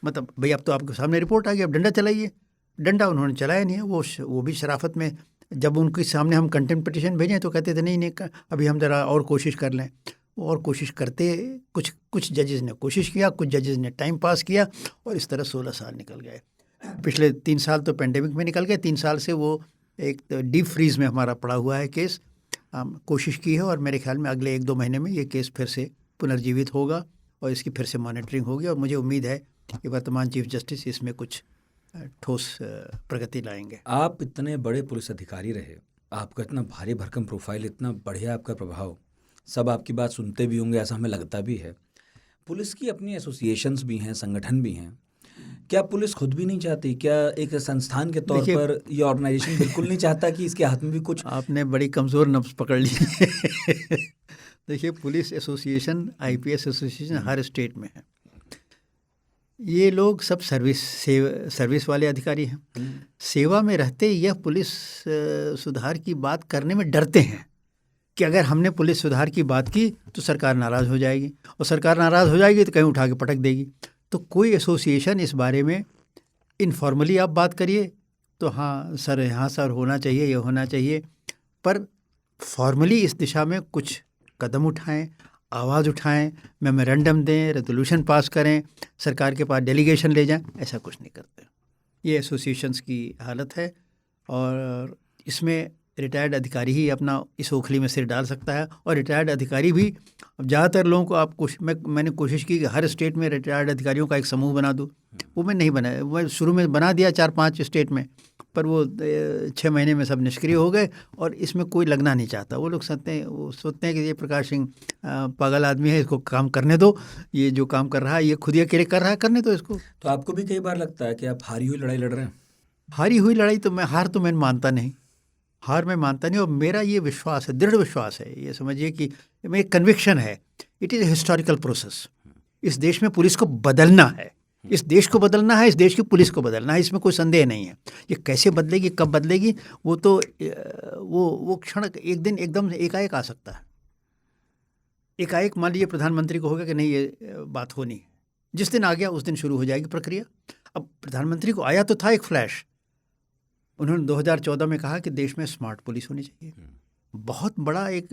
मतलब भाई अब तो आपके सामने रिपोर्ट आ गई, अब डंडा चलाइए। डंडा उन्होंने चलाया नहीं है। वो भी शराफत में, जब उनके सामने हम कंटेम्प्ट पिटीशन भेजें तो कहते थे नहीं अभी हम ज़रा और कोशिश कर लें। और कोशिश करते कुछ जजेस ने कोशिश किया, कुछ जजेस ने टाइम पास किया, और इस तरह 16 साल निकल गए। पिछले 3 साल तो पेंडेमिक में निकल गए। 3 साल से वो एक डीप फ्रीज में हमारा पड़ा हुआ है केस। कोशिश की है और मेरे ख्याल में अगले 1-2 महीने में ये केस फिर से पुनर्जीवित होगा और इसकी फिर से मॉनिटरिंग होगी। और मुझे उम्मीद है कि वर्तमान चीफ जस्टिस इसमें कुछ ठोस प्रगति लाएंगे। आप इतने बड़े पुलिस अधिकारी रहे, आपका इतना भारी भरकम प्रोफाइल, इतना बढ़िया आपका प्रभाव, सब आपकी बात सुनते भी होंगे ऐसा हमें लगता भी है। पुलिस की अपनी एसोसिएशंस भी हैं, संगठन भी हैं। क्या पुलिस खुद भी नहीं चाहती? क्या एक संस्थान के तौर पर ये ऑर्गेनाइजेशन बिल्कुल नहीं चाहता कि इसके हाथ में भी कुछ? आपने बड़ी कमज़ोर नब्ज पकड़ ली। देखिए पुलिस एसोसिएशन, IPS एसोसिएशन हर स्टेट में है। ये लोग सब सर्विस वाले अधिकारी हैं। सेवा में रहते यह पुलिस सुधार की बात करने में डरते हैं कि अगर हमने पुलिस सुधार की बात की तो सरकार नाराज़ हो जाएगी, और सरकार नाराज़ हो जाएगी तो कहीं उठा के पटक देगी। तो कोई एसोसिएशन इस बारे में इनफॉर्मली आप बात करिए तो हाँ सर होना चाहिए, ये होना चाहिए, पर फॉर्मली इस दिशा में कुछ कदम उठाएं, आवाज़ उठाएं, मेमोरेंडम दें, रेजोल्यूशन पास करें, सरकार के पास डेलीगेशन ले जाएं, ऐसा कुछ नहीं करते। ये एसोसिएशंस की हालत है। और इसमें रिटायर्ड अधिकारी ही अपना इस ओखली में सिर डाल सकता है। और रिटायर्ड अधिकारी भी, अब ज़्यादातर लोगों को आप मैंने कोशिश की कि हर स्टेट में रिटायर्ड अधिकारियों का एक समूह बना दूँ, वो मैं नहीं बनाया। मैं शुरू में बना दिया 4-5 स्टेट में, पर वो 6 महीने में सब निष्क्रिय हो गए और इसमें कोई लगना नहीं चाहता। वो लोग सोचते हैं कि ये प्रकाश सिंह पागल आदमी है, इसको काम करने दो, ये जो काम कर रहा है ये खुद ही अकेले कर रहा है, करने दो इसको। तो आपको भी कई बार लगता है कि आप हारी हुई लड़ाई लड़ रहे हैं? हारी हुई लड़ाई तो मैं मानता नहीं, हार मैं मानता नहीं। और मेरा ये विश्वास है, दृढ़ विश्वास है, ये समझिए कि मेरी कन्विक्शन है, it is a historical process. इस देश में पुलिस को बदलना है, इस देश को बदलना है, इस देश की पुलिस को बदलना है, इसमें कोई संदेह नहीं है। ये कैसे बदलेगी, कब बदलेगी, वो तो वो क्षण एक दिन एकदम से एकाएक आ सकता है। एकाएक मान लीजिए प्रधानमंत्री को होगा कि नहीं ये बात होनी, जिस दिन आ गया उस दिन शुरू हो जाएगी प्रक्रिया। अब प्रधानमंत्री को आया तो था एक फ्लैश, उन्होंने 2014 में कहा कि देश में स्मार्ट पुलिस होनी चाहिए। बहुत बड़ा एक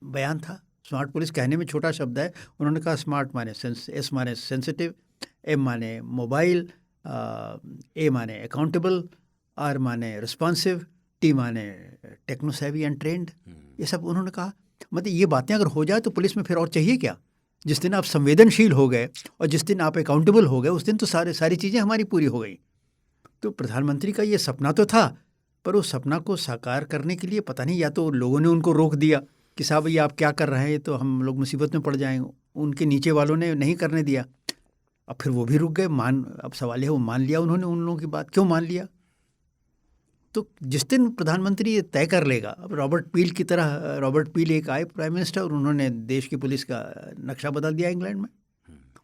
बयान था। स्मार्ट पुलिस कहने में छोटा शब्द है, उन्होंने कहा स्मार्ट माने एस माने सेंसिटिव, एम माने मोबाइल, ए माने अकाउंटेबल, आर माने रिस्पॉन्सिव, टी माने टेक्नो सेवी एंड ट्रेंड। ये सब उन्होंने कहा। मतलब ये बातें अगर हो जाए तो पुलिस में फिर और चाहिए क्या। जिस दिन आप संवेदनशील हो गए और जिस दिन आप अकाउंटेबल हो गए, उस दिन तो सारी चीज़ें हमारी पूरी हो गई। तो प्रधानमंत्री का ये सपना तो था, पर उस सपना को साकार करने के लिए पता नहीं, या तो लोगों ने उनको रोक दिया कि साहब ये आप क्या कर रहे हैं, तो हम लोग मुसीबत में पड़ जाएंगे, उनके नीचे वालों ने नहीं करने दिया। अब फिर वो भी रुक गए। अब सवाल है वो मान लिया उन्होंने उन लोगों की बात, क्यों मान लिया। तो जिस दिन प्रधानमंत्री ये तय कर लेगा, अब रॉबर्ट पील एक आए प्राइम मिनिस्टर, और उन्होंने देश की पुलिस का नक्शा बदल दिया इंग्लैंड में।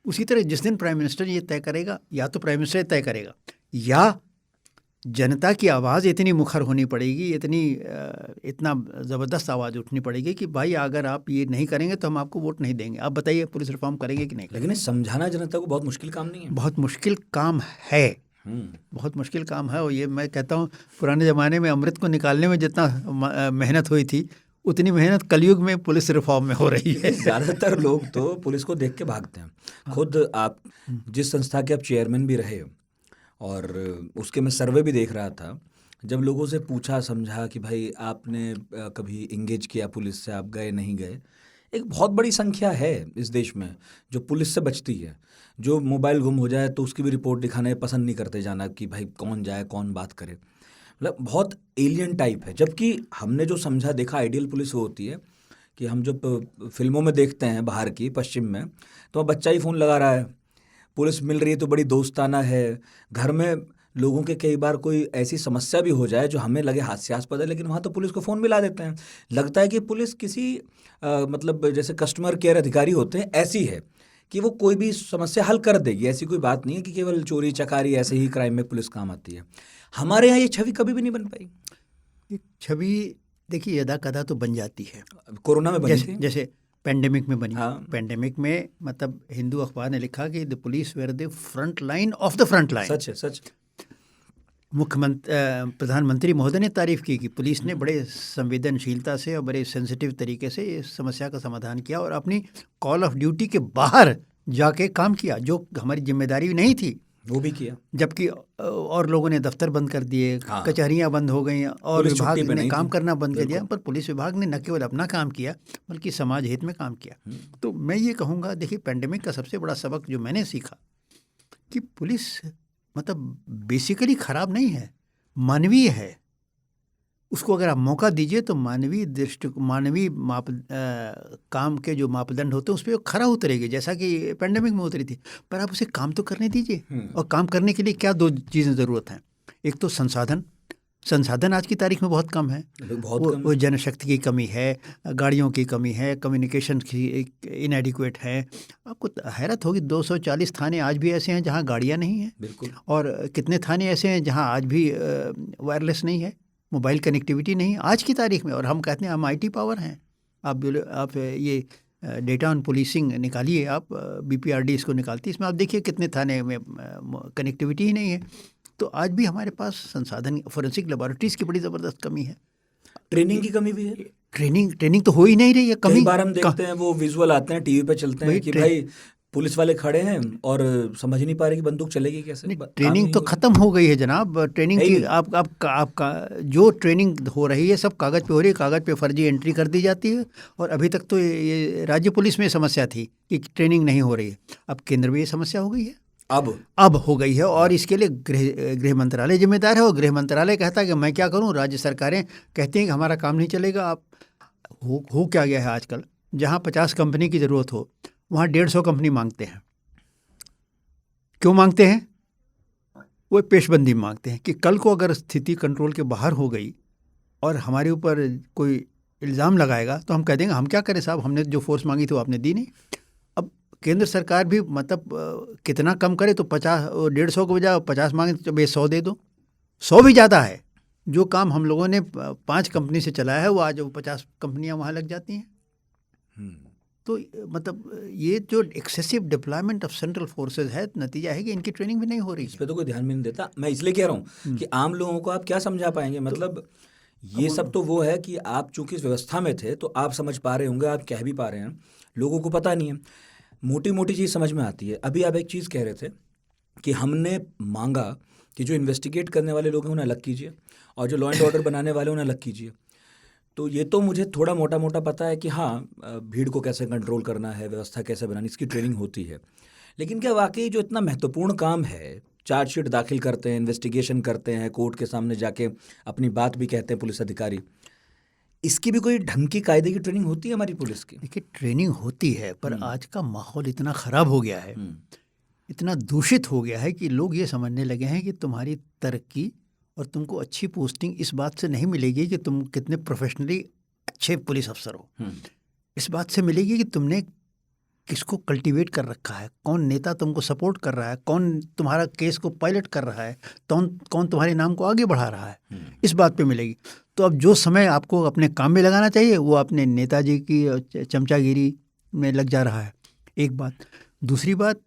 उसी तरह जिस दिन प्राइम मिनिस्टर ये तय करेगा, या तो प्राइम मिनिस्टर तय करेगा, या जनता की आवाज़ इतनी मुखर होनी पड़ेगी, इतना ज़बरदस्त आवाज़ उठनी पड़ेगी कि भाई अगर आप ये नहीं करेंगे तो हम आपको वोट नहीं देंगे। आप बताइए पुलिस रिफॉर्म करेंगे कि नहीं करेंगे। लेकिन समझाना जनता को बहुत मुश्किल काम नहीं है? बहुत मुश्किल काम है, बहुत मुश्किल काम है। और ये मैं कहता हूँ, पुराने ज़माने में अमृत को निकालने में जितना मेहनत हुई थी, उतनी मेहनत कलयुग में पुलिस रिफॉर्म में हो रही है। ज़्यादातर लोग तो पुलिस को देख के भागते हैं। खुद आप जिस संस्था के आप चेयरमैन भी रहे, और उसके मैं सर्वे भी देख रहा था, जब लोगों से पूछा समझा कि भाई आपने कभी इंगेज किया पुलिस से, आप गए नहीं गए, एक बहुत बड़ी संख्या है इस देश में जो पुलिस से बचती है। जो मोबाइल गुम हो जाए तो उसकी भी रिपोर्ट दिखाने पसंद नहीं करते जाना कि भाई कौन जाए कौन बात करे, मतलब बहुत एलियन टाइप है। जबकि हमने जो समझा देखा आइडियल पुलिस वो होती है कि हम जब फिल्मों में देखते हैं बाहर की, पश्चिम में, तो बच्चा ही फ़ोन लगा रहा है, पुलिस मिल रही है तो बड़ी दोस्ताना है। घर में लोगों के कई बार कोई ऐसी समस्या भी हो जाए जो हमें लगे हास्यास्पद है, लेकिन वहाँ तो पुलिस को फ़ोन मिला देते हैं। लगता है कि पुलिस किसी मतलब जैसे कस्टमर केयर अधिकारी होते हैं, ऐसी है कि वो कोई भी समस्या हल कर देगी। ऐसी कोई बात नहीं है कि केवल चोरी चकारी ऐसे ही क्राइम में पुलिस काम आती है। हमारे यहाँ ये छवि कभी भी नहीं बन पाई। ये छवि देखिए यदा कदा तो बन जाती है। कोरोना में बनी थी, जैसे पेंडेमिक में बनी। हाँ। पेंडेमिक में मतलब हिंदू अखबार ने लिखा कि the police were the front line of the front line. सच है, सच। प्रधानमंत्री महोदय ने तारीफ की कि पुलिस ने बड़े संवेदनशीलता से और बड़े सेंसिटिव तरीके से इस समस्या का समाधान किया और अपनी कॉल ऑफ ड्यूटी के बाहर जाके काम किया, जो हमारी जिम्मेदारी नहीं थी वो भी किया। जबकि और लोगों ने दफ्तर बंद कर दिए, हाँ। कचहरियाँ बंद हो गई और पुलिस विभाग छुट्टी पे ने नहीं काम थी। करना बंद कर दिया, बिल्कुल। पर पुलिस विभाग ने न केवल अपना काम किया बल्कि समाज हित में काम किया। तो मैं ये कहूँगा, देखिए पेंडेमिक का सबसे बड़ा सबक जो मैंने सीखा कि पुलिस मतलब बेसिकली खराब नहीं है, मानवीय है। उसको अगर आप मौका दीजिए तो मानवीय काम के जो मापदंड होते हैं उस पर खरा उतरेगी, जैसा कि पेंडेमिक में उतरी थी। पर आप उसे काम तो करने दीजिए। और काम करने के लिए क्या दो चीज़ें ज़रूरत हैं। एक तो संसाधन आज की तारीख में बहुत कम है, वो जनशक्ति की कमी है, गाड़ियों की कमी है, कम्युनिकेशन की इनएडिक्वेट है। आपको हैरत होगी 240 थाने आज भी ऐसे हैं जहाँ गाड़ियाँ नहीं हैं। बिल्कुल। और कितने थाने ऐसे हैं जहाँ आज भी वायरलेस नहीं है, मोबाइल कनेक्टिविटी नहीं आज की तारीख में। और हम कहते हैं हम IT पावर हैं। आप ये डेटा ऑन पुलिसिंग निकालिए, आप BPRD इसको निकालती है, इसमें आप देखिए कितने थाने में कनेक्टिविटी ही नहीं है। तो आज भी हमारे पास संसाधन, फोरेंसिक लेबोरेटरीज की बड़ी ज़बरदस्त कमी है। ट्रेनिंग की कमी भी है। ट्रेनिंग तो हो ही नहीं रही है। कई बार हम देखते हैं वो विजुअल आते हैं टीवी पे चलते हैं कि भाई पुलिस वाले खड़े हैं और समझ नहीं पा रहे कि बंदूक चलेगी कैसे। नहीं, काम ही ट्रेनिंग नहीं तो हो रही। ख़त्म हो गई है जनाब। ट्रेनिंग है ही की नहीं। आपका जो ट्रेनिंग हो रही है सब कागज़ पे हो रही है, कागज़ पे फर्जी एंट्री कर दी जाती है। और अभी तक तो ये राज्य पुलिस में समस्या थी कि ट्रेनिंग नहीं हो रही है, अब केंद्र में ये समस्या हो गई है, अब हो गई है। और इसके लिए गृह मंत्रालय जिम्मेदार है। और गृह मंत्रालय कहता है कि मैं क्या करूं, राज्य सरकारें कहती हैं कि हमारा काम नहीं चलेगा। आप हो क्या गया है आजकल, जहां 50 कंपनी की ज़रूरत हो वहां 150 कंपनी मांगते हैं। क्यों मांगते हैं? वो पेशबंदी मांगते हैं कि कल को अगर स्थिति कंट्रोल के बाहर हो गई और हमारे ऊपर कोई इल्ज़ाम लगाएगा तो हम कह देंगे हम क्या करें साहब, हमने जो फोर्स मांगी थी वो आपने दी नहीं। अब केंद्र सरकार भी मतलब कितना कम करे, तो 150 के बजाय 50 मांगे तो भाई 100 दे दो। 100 भी ज़्यादा है। जो काम हम लोगों ने 5 कंपनी से चलाया है वो आज 50 कंपनियां वहाँ लग जाती हैं। तो मतलब ये जो excessive deployment of central forces है, नतीजा है कि इनकी ट्रेनिंग भी नहीं हो रही इस पे तो कोई ध्यान भी नहीं देता। मैं इसलिए कह रहा हूँ कि आम लोगों को आप क्या समझा पाएंगे। मतलब ये सब तो वो है कि आप चूंकि इस व्यवस्था में थे तो आप समझ पा रहे होंगे, आप कह भी पा रहे हैं, लोगों को पता नहीं है। मोटी मोटी चीज़ समझ में आती है। अभी आप एक चीज़ कह रहे थे कि हमने मांगा कि जो इन्वेस्टिगेट करने वाले लोग हैं उन्हें अलग कीजिए और जो लॉ एंड ऑर्डर बनाने वाले उन्हें अलग कीजिए। तो ये तो मुझे थोड़ा मोटा मोटा पता है कि हाँ, भीड़ को कैसे कंट्रोल करना है, व्यवस्था कैसे बनानी, इसकी ट्रेनिंग होती है। लेकिन क्या वाकई जो इतना महत्वपूर्ण काम है, चार्जशीट दाखिल करते हैं, इन्वेस्टिगेशन करते हैं, कोर्ट के सामने जाके अपनी बात भी कहते हैं पुलिस अधिकारी, इसकी भी कोई ढंग की कायदे की ट्रेनिंग होती है हमारी पुलिस की? देखिए ट्रेनिंग होती है, पर आज का माहौल इतना ख़राब हो गया है, इतना दूषित हो गया है कि लोग ये समझने लगे हैं कि तुम्हारी तरक्की और तुमको अच्छी पोस्टिंग इस बात से नहीं मिलेगी कि तुम कितने प्रोफेशनली अच्छे पुलिस अफसर हो। इस बात से मिलेगी कि तुमने किसको कल्टीवेट कर रखा है, कौन नेता तुमको सपोर्ट कर रहा है, कौन तुम्हारा केस को पायलट कर रहा है, कौन तुम्हारे नाम को आगे बढ़ा रहा है, इस बात पे मिलेगी। तो अब जो समय आपको अपने काम में लगाना चाहिए वो अपने नेताजी की चमचागिरी में लग जा रहा है, एक बात। दूसरी बात,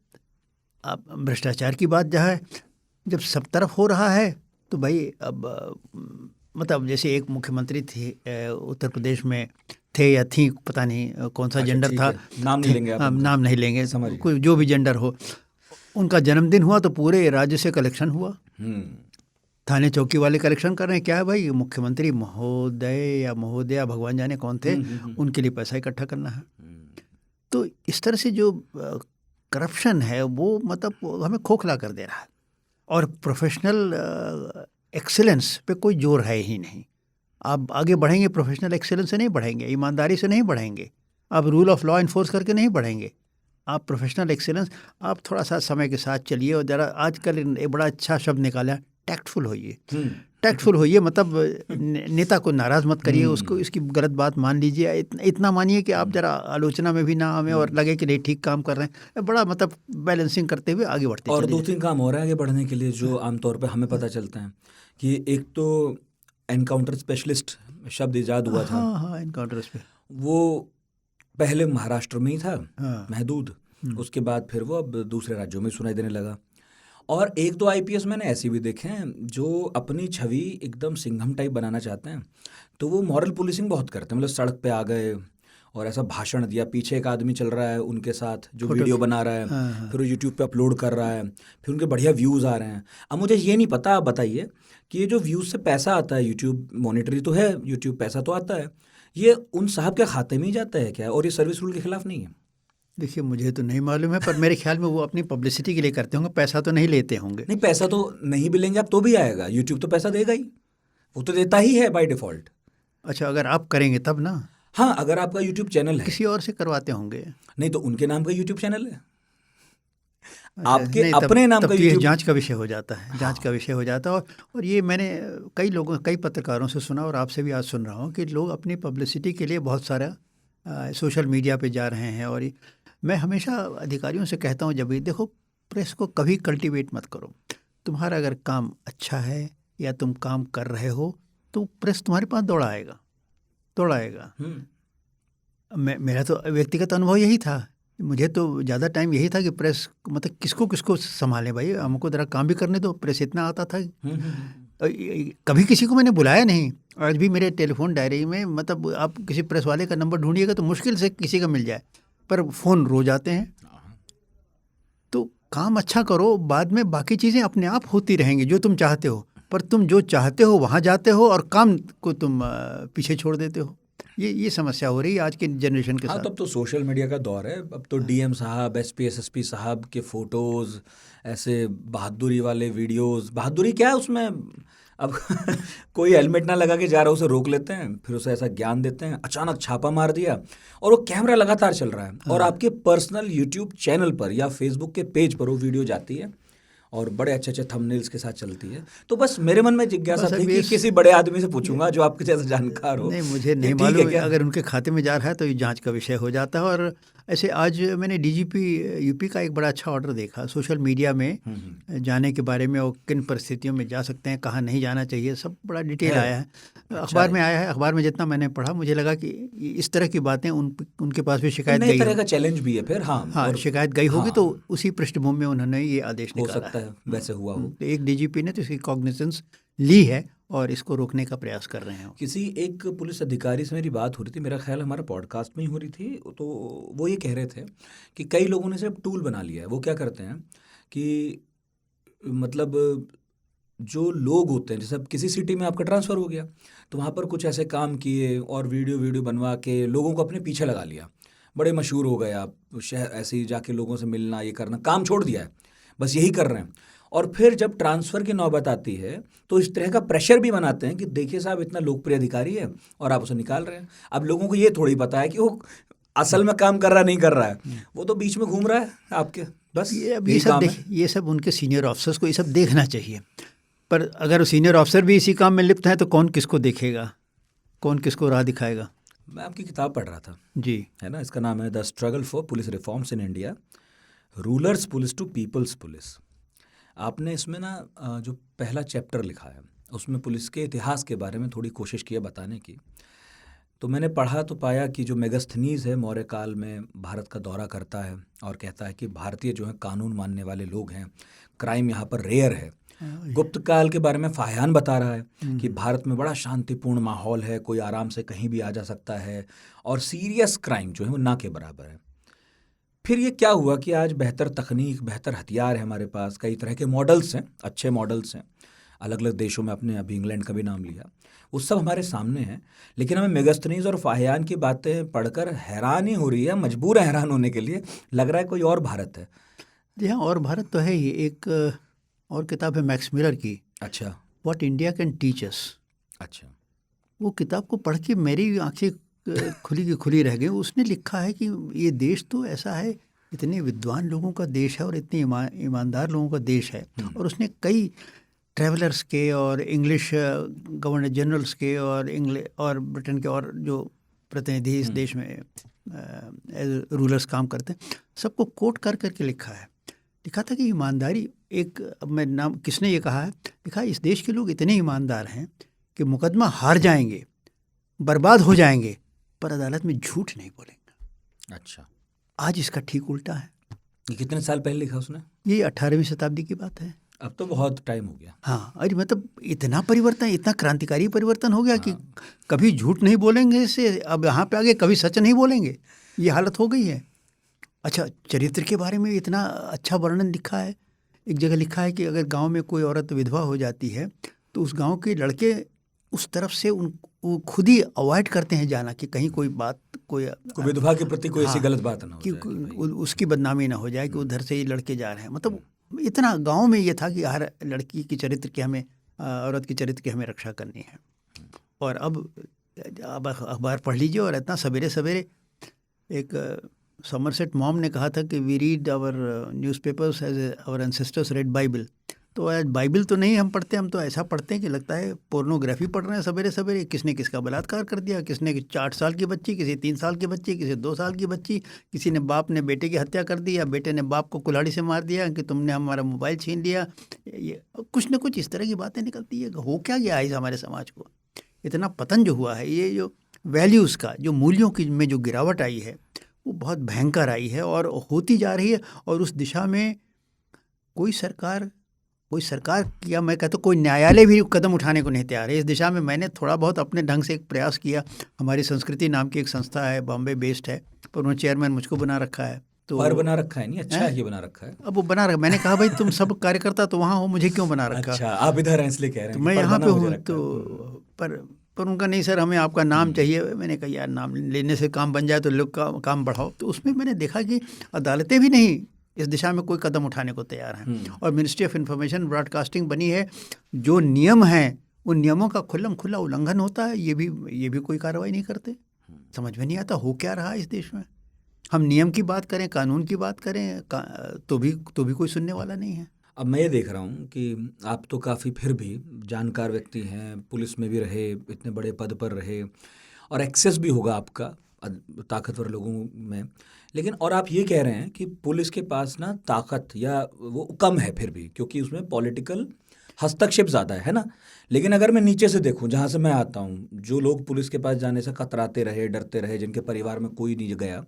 आप भ्रष्टाचार की बात जहाँ है, जब सब तरफ हो रहा है तो भाई अब मतलब जैसे एक मुख्यमंत्री थे उत्तर प्रदेश में थे या थी, पता नहीं कौन सा जेंडर था, नाम नहीं लेंगे आप, नाम नहीं लेंगे, कोई जो भी जेंडर हो, उनका जन्मदिन हुआ तो पूरे राज्य से कलेक्शन हुआ। थाने चौकी वाले कलेक्शन कर रहे हैं। क्या है भाई, मुख्यमंत्री महोदय या महोदया भगवान जाने कौन थे, उनके लिए पैसा इकट्ठा करना है। तो इस तरह से जो करप्शन है वो मतलब हमें खोखला कर दे रहा है। और प्रोफेशनल एक्सेलेंस पे कोई जोर है ही नहीं। आप आगे बढ़ेंगे प्रोफेशनल एक्सेलेंस से नहीं बढ़ेंगे, ईमानदारी से नहीं बढ़ेंगे, आप रूल ऑफ लॉ इन्फोर्स करके नहीं बढ़ेंगे। आप प्रोफेशनल एक्सेलेंस, आप थोड़ा सा समय के साथ चलिए और ज़रा, आजकल एक बड़ा अच्छा शब्द निकाला, टैक्टफुल होइए। टैक्टफुल होइए मतलब नेता को नाराज़ मत करिए, उसको इसकी गलत बात मान लीजिए, इतना मानिए कि आप ज़रा आलोचना में भी ना आवे और लगे कि नहीं ठीक काम कर रहे हैं, बड़ा मतलब बैलेंसिंग करते हुए आगे बढ़ते और 2-3 काम हो रहा है आगे बढ़ने के लिए जो आमतौर पर हमें पता चलता है कि एक तो एनकाउंटर स्पेशलिस्ट शब्द ईजाद हुआ था। हाँ, एनकाउंटर पे वो पहले महाराष्ट्र में ही था, महदूद, उसके बाद फिर वो अब दूसरे राज्यों में सुनाई देने लगा। और एक दो आईपीएस मैंने ऐसे भी देखे हैं जो अपनी छवि एकदम सिंघम टाइप बनाना चाहते हैं, तो वो मॉरल पुलिसिंग बहुत करते हैं। मतलब सड़क पे आ गए और ऐसा भाषण दिया, पीछे एक आदमी चल रहा है उनके साथ जो वीडियो बना रहा है, फिर वो यूट्यूब पे अपलोड कर रहा है, फिर उनके बढ़िया व्यूज़ आ रहे हैं। अब मुझे ये नहीं पता, आप बताइए कि ये जो व्यूज़ से पैसा आता है, यूट्यूब मॉनिटरी तो है, यूट्यूब पैसा तो आता है, ये उन साहब के खाते में ही जाता है क्या, और ये सर्विस रूल के खिलाफ नहीं है? देखिए मुझे तो नहीं मालूम है, पर मेरे ख्याल में वो अपनी पब्लिसिटी के लिए करते होंगे, पैसा तो नहीं लेते होंगे। नहीं, पैसा तो नहीं भी लेंगे आप तो भी आएगा, यूट्यूब तो पैसा देगा ही, वो तो देता ही है बाय डिफ़ॉल्ट। अच्छा, अगर आप करेंगे तब ना? हाँ, अगर आपका यूट्यूब चैनल है। किसी और से करवाते होंगे? नहीं तो उनके नाम का यूट्यूब चैनल है, अच्छा, आपके नहीं, अपने नाम का ये यूट्यूब। जांच का विषय हो जाता है, जांच का विषय हो जाता है। और ये मैंने कई पत्रकारों से सुना और आपसे भी आज सुन रहा हूँ कि लोग अपनी पब्लिसिटी के लिए बहुत सारा सोशल मीडिया पे जा रहे हैं। और मैं हमेशा अधिकारियों से कहता हूँ, जब भी देखो, प्रेस को कभी कल्टीवेट मत करो। तुम्हारा अगर काम अच्छा है या तुम काम कर रहे हो तो प्रेस तुम्हारे पास दौड़ा आएगा। मेरा तो व्यक्तिगत अनुभव यही था, मुझे तो ज़्यादा टाइम यही था कि प्रेस मतलब किसको संभालें भाई, हमको ज़रा काम भी करने दो। प्रेस इतना आता था, कभी किसी को मैंने बुलाया नहीं। आज भी मेरे टेलीफोन डायरी में मतलब आप किसी प्रेस वाले का नंबर ढूंढिएगा तो मुश्किल से किसी का मिल जाए, पर फ़ोन रोज आते हैं। काम अच्छा करो, बाद में बाकी चीज़ें अपने आप होती रहेंगी जो तुम चाहते हो, पर तुम जो चाहते हो वहाँ जाते हो और काम को तुम पीछे छोड़ देते हो। ये समस्या हो रही है आज के जनरेशन के हाँ, साथ। तब तो सोशल मीडिया का दौर है। अब तो डीएम साहब, एसपी एसएसपी साहब के फोटोज़, ऐसे बहादुरी वाले वीडियोस। बहादुरी क्या है उसमें? अब कोई हेलमेट ना लगा के जा रहा है, उसे रोक लेते हैं, फिर उसे ऐसा ज्ञान देते हैं, अचानक छापा मार दिया, और वो कैमरा लगातार चल रहा है और आपके पर्सनल यूट्यूब चैनल पर या फेसबुक के पेज पर वो वीडियो जाती है और बड़े अच्छे अच्छे थंबनेल्स के साथ चलती है। तो बस मेरे मन में जिज्ञासा बस थी अब कि किसी बड़े आदमी से पूछूंगा जो आपके जैसा जानकार हो। नहीं, मुझे नहीं ये ठीक मालूम, है क्या? अगर उनके खाते में जा रहा है तो ये जांच का विषय हो जाता है। और ऐसे आज मैंने डीजीपी यूपी का एक बड़ा अच्छा ऑर्डर देखा सोशल मीडिया में जाने के बारे में, और किन परिस्थितियों में जा सकते हैं, कहाँ नहीं जाना चाहिए, सब बड़ा डिटेल आया है। अखबार में आया है। अखबार में जितना मैंने पढ़ा मुझे लगा कि इस तरह की बातें उनके पास भी शिकायत नए गई तरह हो। का चैलेंज भी है फिर। हाँ, हाँ, और शिकायत गई होगी हाँ, तो उसी पृष्ठभूमि में उन्होंने ये आदेश हो निकाला सकता है वैसे हुआ हो। तो एक डीजीपी ने तो इसकी कॉग्निजेंस ली है और इसको रोकने का प्रयास कर रहे हैं। किसी एक पुलिस अधिकारी से मेरी बात हो रही थी, मेरा ख्याल हमारा पॉडकास्ट में ही हो रही थी, तो वो ये कह रहे थे कि कई लोगों ने सिर्फ टूल बना लिया है। वो क्या करते हैं कि मतलब जो लोग होते हैं, जैसे अब किसी सिटी में आपका ट्रांसफ़र हो गया तो वहाँ पर कुछ ऐसे काम किए और वीडियो बनवा के लोगों को अपने पीछे लगा लिया, बड़े मशहूर हो गए आप, शहर ऐसे ही जाके लोगों से मिलना, ये करना, काम छोड़ दिया है, बस यही कर रहे हैं। और फिर जब ट्रांसफ़र की नौबत आती है तो इस तरह का प्रेशर भी बनाते हैं कि देखिए साहब इतना लोकप्रिय अधिकारी है और आप उसे निकाल रहे हैं। अब लोगों को ये थोड़ी पता है कि वो असल में काम कर रहा नहीं कर रहा है, वो तो बीच में घूम रहा है आपके, बस ये सब ये सब उनके सीनियर ऑफिसर्स को ये सब देखना चाहिए। पर अगर सीनियर ऑफिसर भी इसी काम में लिप्त हैं तो कौन किसको देखेगा, कौन किसको राह दिखाएगा? मैं आपकी किताब पढ़ रहा था जी, है ना, इसका नाम है the struggle for police reforms in India, rulers' police to people's police. आपने इसमें ना जो पहला चैप्टर लिखा है उसमें पुलिस के इतिहास के बारे में थोड़ी कोशिश की है बताने की। तो मैंने पढ़ा तो पाया कि जो मेगास्थनीज है मौर्य काल में भारत का दौरा करता है और कहता है कि भारतीय जो है कानून मानने वाले लोग हैं, क्राइम यहाँ पर रेयर है। गुप्त काल के बारे में फाहियान बता रहा है कि भारत में बड़ा शांतिपूर्ण माहौल है, कोई आराम से कहीं भी आ जा सकता है और सीरियस क्राइम जो है वो ना के बराबर है। फिर ये क्या हुआ कि आज बेहतर तकनीक, बेहतर हथियार है हमारे पास, कई तरह के मॉडल्स हैं, अच्छे मॉडल्स हैं, अलग अलग देशों में, अपने अभी इंग्लैंड का भी नाम लिया, वो सब हमारे सामने हैं। लेकिन हमें मेगास्थनीज और फाहियान की बातें पढ़कर हैरानी हो रही है, मजबूर है हैरान होने के लिए, लग रहा है कोई और भारत है। जी हाँ, और भारत तो है ही। एक और किताब है मैक्स मिलर की, अच्छा, what India can teach us. अच्छा, वो किताब को पढ़ के मेरी आंखें खुली की खुली रह गई। उसने लिखा है कि ये देश तो ऐसा है, इतने विद्वान लोगों का देश है और इतने ईमानदार लोगों का देश है। और उसने कई ट्रैवलर्स के और इंग्लिश गवर्नर जनरल्स के और ब्रिटेन के और जो प्रतिनिधि इस देश में एज रूलर्स काम करते हैं, सबको कोट कर करके लिखा था कि ईमानदारी एक, अब मैं नाम किसने ये कहा है, लिखा इस देश के लोग इतने ईमानदार हैं कि मुकदमा हार जाएंगे, बर्बाद हो जाएंगे, पर अदालत में झूठ नहीं बोलेंगे। अच्छा, आज इसका ठीक उल्टा है। ये कितने साल पहले लिखा उसने? ये 18वीं शताब्दी की बात है। अब तो बहुत टाइम हो गया। हाँ, अरे मतलब इतना परिवर्तन, इतना क्रांतिकारी परिवर्तन हो गया कि कभी झूठ नहीं बोलेंगे से अब यहाँ पे आगे कभी सच नहीं बोलेंगे, ये हालत हो गई है। अच्छा, चरित्र के बारे में इतना अच्छा वर्णन लिखा है। एक जगह लिखा है कि अगर गांव में कोई औरत विधवा हो जाती है तो उस गांव के लड़के उस तरफ से वो खुद ही अवॉइड करते हैं जाना कि कहीं कोई बात, कोई विधवा के प्रति कोई ऐसी गलत बात ना हो कि जाए उसकी बदनामी ना हो जाए कि उधर से ही लड़के जा रहे हैं। मतलब इतना गांव में ये था कि हर लड़की की चरित्र की हमें, औरत की चरित्र की हमें रक्षा करनी है। और अब अखबार पढ़ लीजिए और इतना सवेरे सवेरे एक समरसेट मॉम ने कहा था कि we read our newspapers as our ancestors read Bible. तो आज बाइबल तो नहीं हम पढ़ते, हम तो ऐसा पढ़ते हैं कि लगता है पोर्नोग्राफी पढ़ रहे हैं सवेरे सवेरे। किसने किसका बलात्कार कर दिया, किसने 8 साल की बच्ची, किसी 3 साल की बच्ची, किसी 2 साल की बच्ची, किसी ने बाप ने बेटे की हत्या कर दी या बेटे ने बाप को कुल्हाड़ी से मार दिया कि तुमने हमारा मोबाइल छीन लिया। ये कुछ न कुछ इस तरह की बातें निकलती है। हो क्या गया है हमारे समाज को, इतना पतन जो हुआ है, ये जो वैल्यूज़ का, जो मूल्यों की में जो गिरावट आई है वो बहुत भयंकर आई है और होती जा रही है। और उस दिशा में कोई सरकार या मैं कहता हूँ कोई न्यायालय भी कदम उठाने को नहीं तैयार है इस दिशा में। मैंने थोड़ा बहुत अपने ढंग से एक प्रयास किया। हमारी संस्कृति नाम की एक संस्था है, बॉम्बे बेस्ड है, पर उन्होंने चेयरमैन मुझको बना रखा है। तो और बना रखा है नहीं, अच्छा है, ये बना रखा है। अब वो बना रखा, मैंने कहा भाई तुम सब कार्यकर्ता तो वहाँ हो, मुझे क्यों बना रखा? अच्छा, आप इधर हैं इसलिए कह रहे हैं तो कि मैं पर यहाँ बना पे मुझे हूँ, रखा तो पर उनका नहीं सर, हमें आपका नाम चाहिए। मैंने कहा यार नाम लेने से काम बन जाए तो लोग काम बढ़ाओ। तो उसमें मैंने देखा कि अदालतें भी नहीं इस दिशा में कोई कदम उठाने को तैयार हैं। और मिनिस्ट्री ऑफ इंफॉर्मेशन ब्रॉडकास्टिंग बनी है, जो नियम हैं उन नियमों का खुल्लम खुल्ला उल्लंघन होता है, ये भी कोई कार्रवाई नहीं करते। समझ में नहीं आता हो क्या रहा है इस देश में। हम नियम की बात करें, कानून की बात करें, तो भी कोई सुनने वाला नहीं है। अब मैं ये देख रहा हूँ कि आप तो काफ़ी फिर भी जानकार व्यक्ति हैं, पुलिस में भी रहे, इतने बड़े पद पर रहे, और एक्सेस भी होगा आपका ताकतवर लोगों में, लेकिन और आप ये कह रहे हैं कि पुलिस के पास ना ताकत या वो कम है फिर भी, क्योंकि उसमें पॉलिटिकल हस्तक्षेप ज़्यादा है ना। लेकिन अगर मैं नीचे से देखूं, जहाँ से मैं आता हूँ, जो लोग पुलिस के पास जाने से कतराते रहे, डरते रहे, जिनके परिवार में कोई नहीं गया,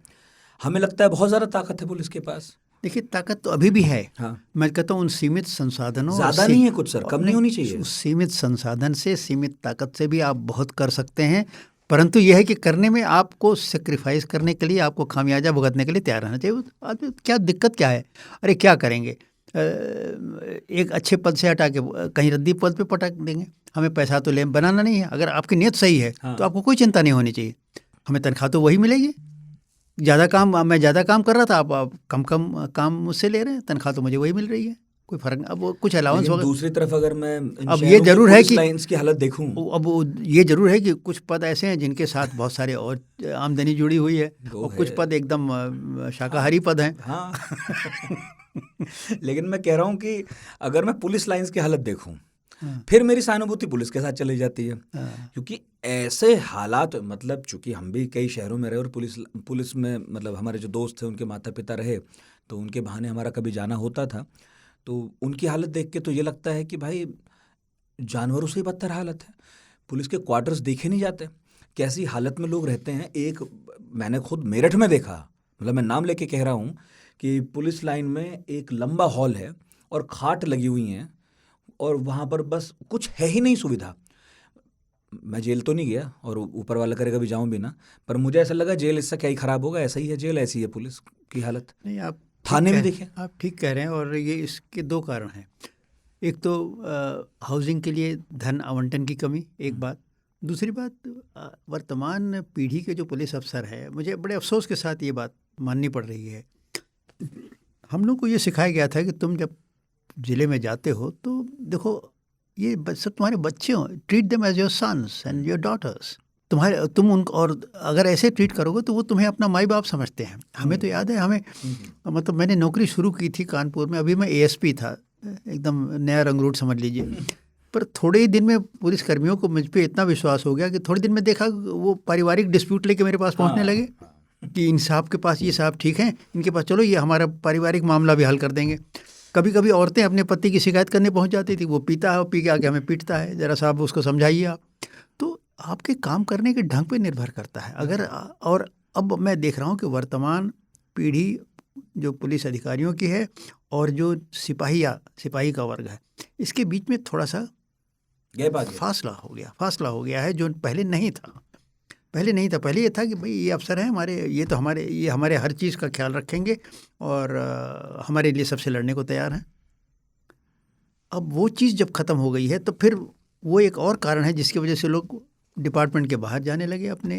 हमें लगता है बहुत ज़्यादा ताकत है पुलिस के पास। देखिए ताकत तो अभी भी है। हाँ, मैं कहता हूँ उन सीमित संसाधनों, ज़्यादा नहीं है कुछ सर, कम नहीं होनी चाहिए। उस सीमित संसाधन से, सीमित ताकत से भी आप बहुत कर सकते हैं, परंतु यह है कि करने में आपको सेक्रीफाइस करने के लिए, आपको खामियाजा भुगतने के लिए तैयार रहना चाहिए। आदमी क्या दिक्कत क्या है, अरे क्या करेंगे, एक अच्छे पद से हटा के कहीं रद्दी पद पे पटक देंगे। हमें पैसा तो बनाना नहीं है। अगर आपकी नीयत सही है तो आपको कोई चिंता नहीं होनी चाहिए। हमें तनख्वाह तो वही मिलेगी। मैं ज़्यादा काम कर रहा था, आप कम काम मुझसे ले रहे हैं, तनख्वाह तो मुझे वही मिल रही है, कोई फर्क। अब वो कुछ अलाउंस वगैरह। दूसरी तरफ अगर मैं अब ये जरूर है कि लाइन्स की हालत देखूं, अब ये जरूर है कि कुछ पद ऐसे हैं जिनके साथ बहुत सारे और आमदनी जुड़ी हुई है, और कुछ पद एकदम शाकाहारी पद हैं। हाँ लेकिन मैं कह रहा हूँ कि अगर मैं पुलिस लाइन्स की हालत देखूं, फिर मेरी सहानुभूति पुलिस के साथ चली जाती है। क्योंकि ऐसे हालात, मतलब चूंकि हम भी कई शहरों में रहे और पुलिस में, मतलब हमारे जो दोस्त थे उनके माता पिता रहे, तो उनके बहाने हमारा कभी जाना होता था, तो उनकी हालत देख के तो ये लगता है कि भाई जानवरों से ही बदतर हालत है। पुलिस के क्वार्टर्स देखे नहीं जाते, कैसी हालत में लोग रहते हैं। एक मैंने खुद मेरठ में देखा, मतलब मैं नाम लेके कह रहा हूँ कि पुलिस लाइन में एक लंबा हॉल है और खाट लगी हुई हैं, और वहाँ पर बस कुछ है ही नहीं सुविधा। मैं जेल तो नहीं गया और ऊपर वाला करे कभी जाऊँ भी ना, पर मुझे ऐसा लगा जेल इससे क्या ही ख़राब होगा, ऐसा ही है जेल, ऐसी है पुलिस की हालत। नहीं, आप थाने में देखें। आप ठीक कह रहे हैं, और ये इसके दो कारण हैं। एक तो हाउसिंग के लिए धन आवंटन की कमी, एक बात। दूसरी बात, वर्तमान पीढ़ी के जो पुलिस अफसर है, मुझे बड़े अफसोस के साथ ये बात माननी पड़ रही है। हम लोग को ये सिखाया गया था कि तुम जब ज़िले में जाते हो तो देखो ये सब तुम्हारे बच्चे हो, treat them as your sons and your daughters. तुम उनको, और अगर ऐसे ट्रीट करोगे तो वो तुम्हें अपना माई बाप समझते हैं। हमें तो याद है, हमें मतलब मैंने नौकरी शुरू की थी कानपुर में, अभी मैं एएसपी था, एकदम नया रंगरूट समझ लीजिए। पर थोड़े ही दिन में पुलिस कर्मियों को मुझ पर इतना विश्वास हो गया कि थोड़े दिन में देखा वो पारिवारिक डिस्प्यूट लेके मेरे पास पहुँचने लगे कि इन साहब के पास, ये साहब ठीक हैं, इनके पास चलो ये हमारा पारिवारिक मामला भी हल कर देंगे। कभी कभी औरतें अपने पति की शिकायत करने पहुंच जाती थी, वो पीता है और पी के आके हमें पीटता है, ज़रा साहब उसको समझाइए आप। तो आपके काम करने के ढंग पे निर्भर करता है। अगर, और अब मैं देख रहा हूँ कि वर्तमान पीढ़ी जो पुलिस अधिकारियों की है और जो सिपाही का वर्ग है, इसके बीच में थोड़ा सा फासला हो गया है, जो पहले नहीं था। पहले ये था कि भाई ये अफसर हैं हमारे, ये हमारे हर चीज़ का ख्याल रखेंगे और हमारे लिए सबसे लड़ने को तैयार हैं। अब वो चीज़ जब ख़त्म हो गई है तो फिर वो एक और कारण है जिसकी वजह से लोग डिपार्टमेंट के बाहर जाने लगे अपने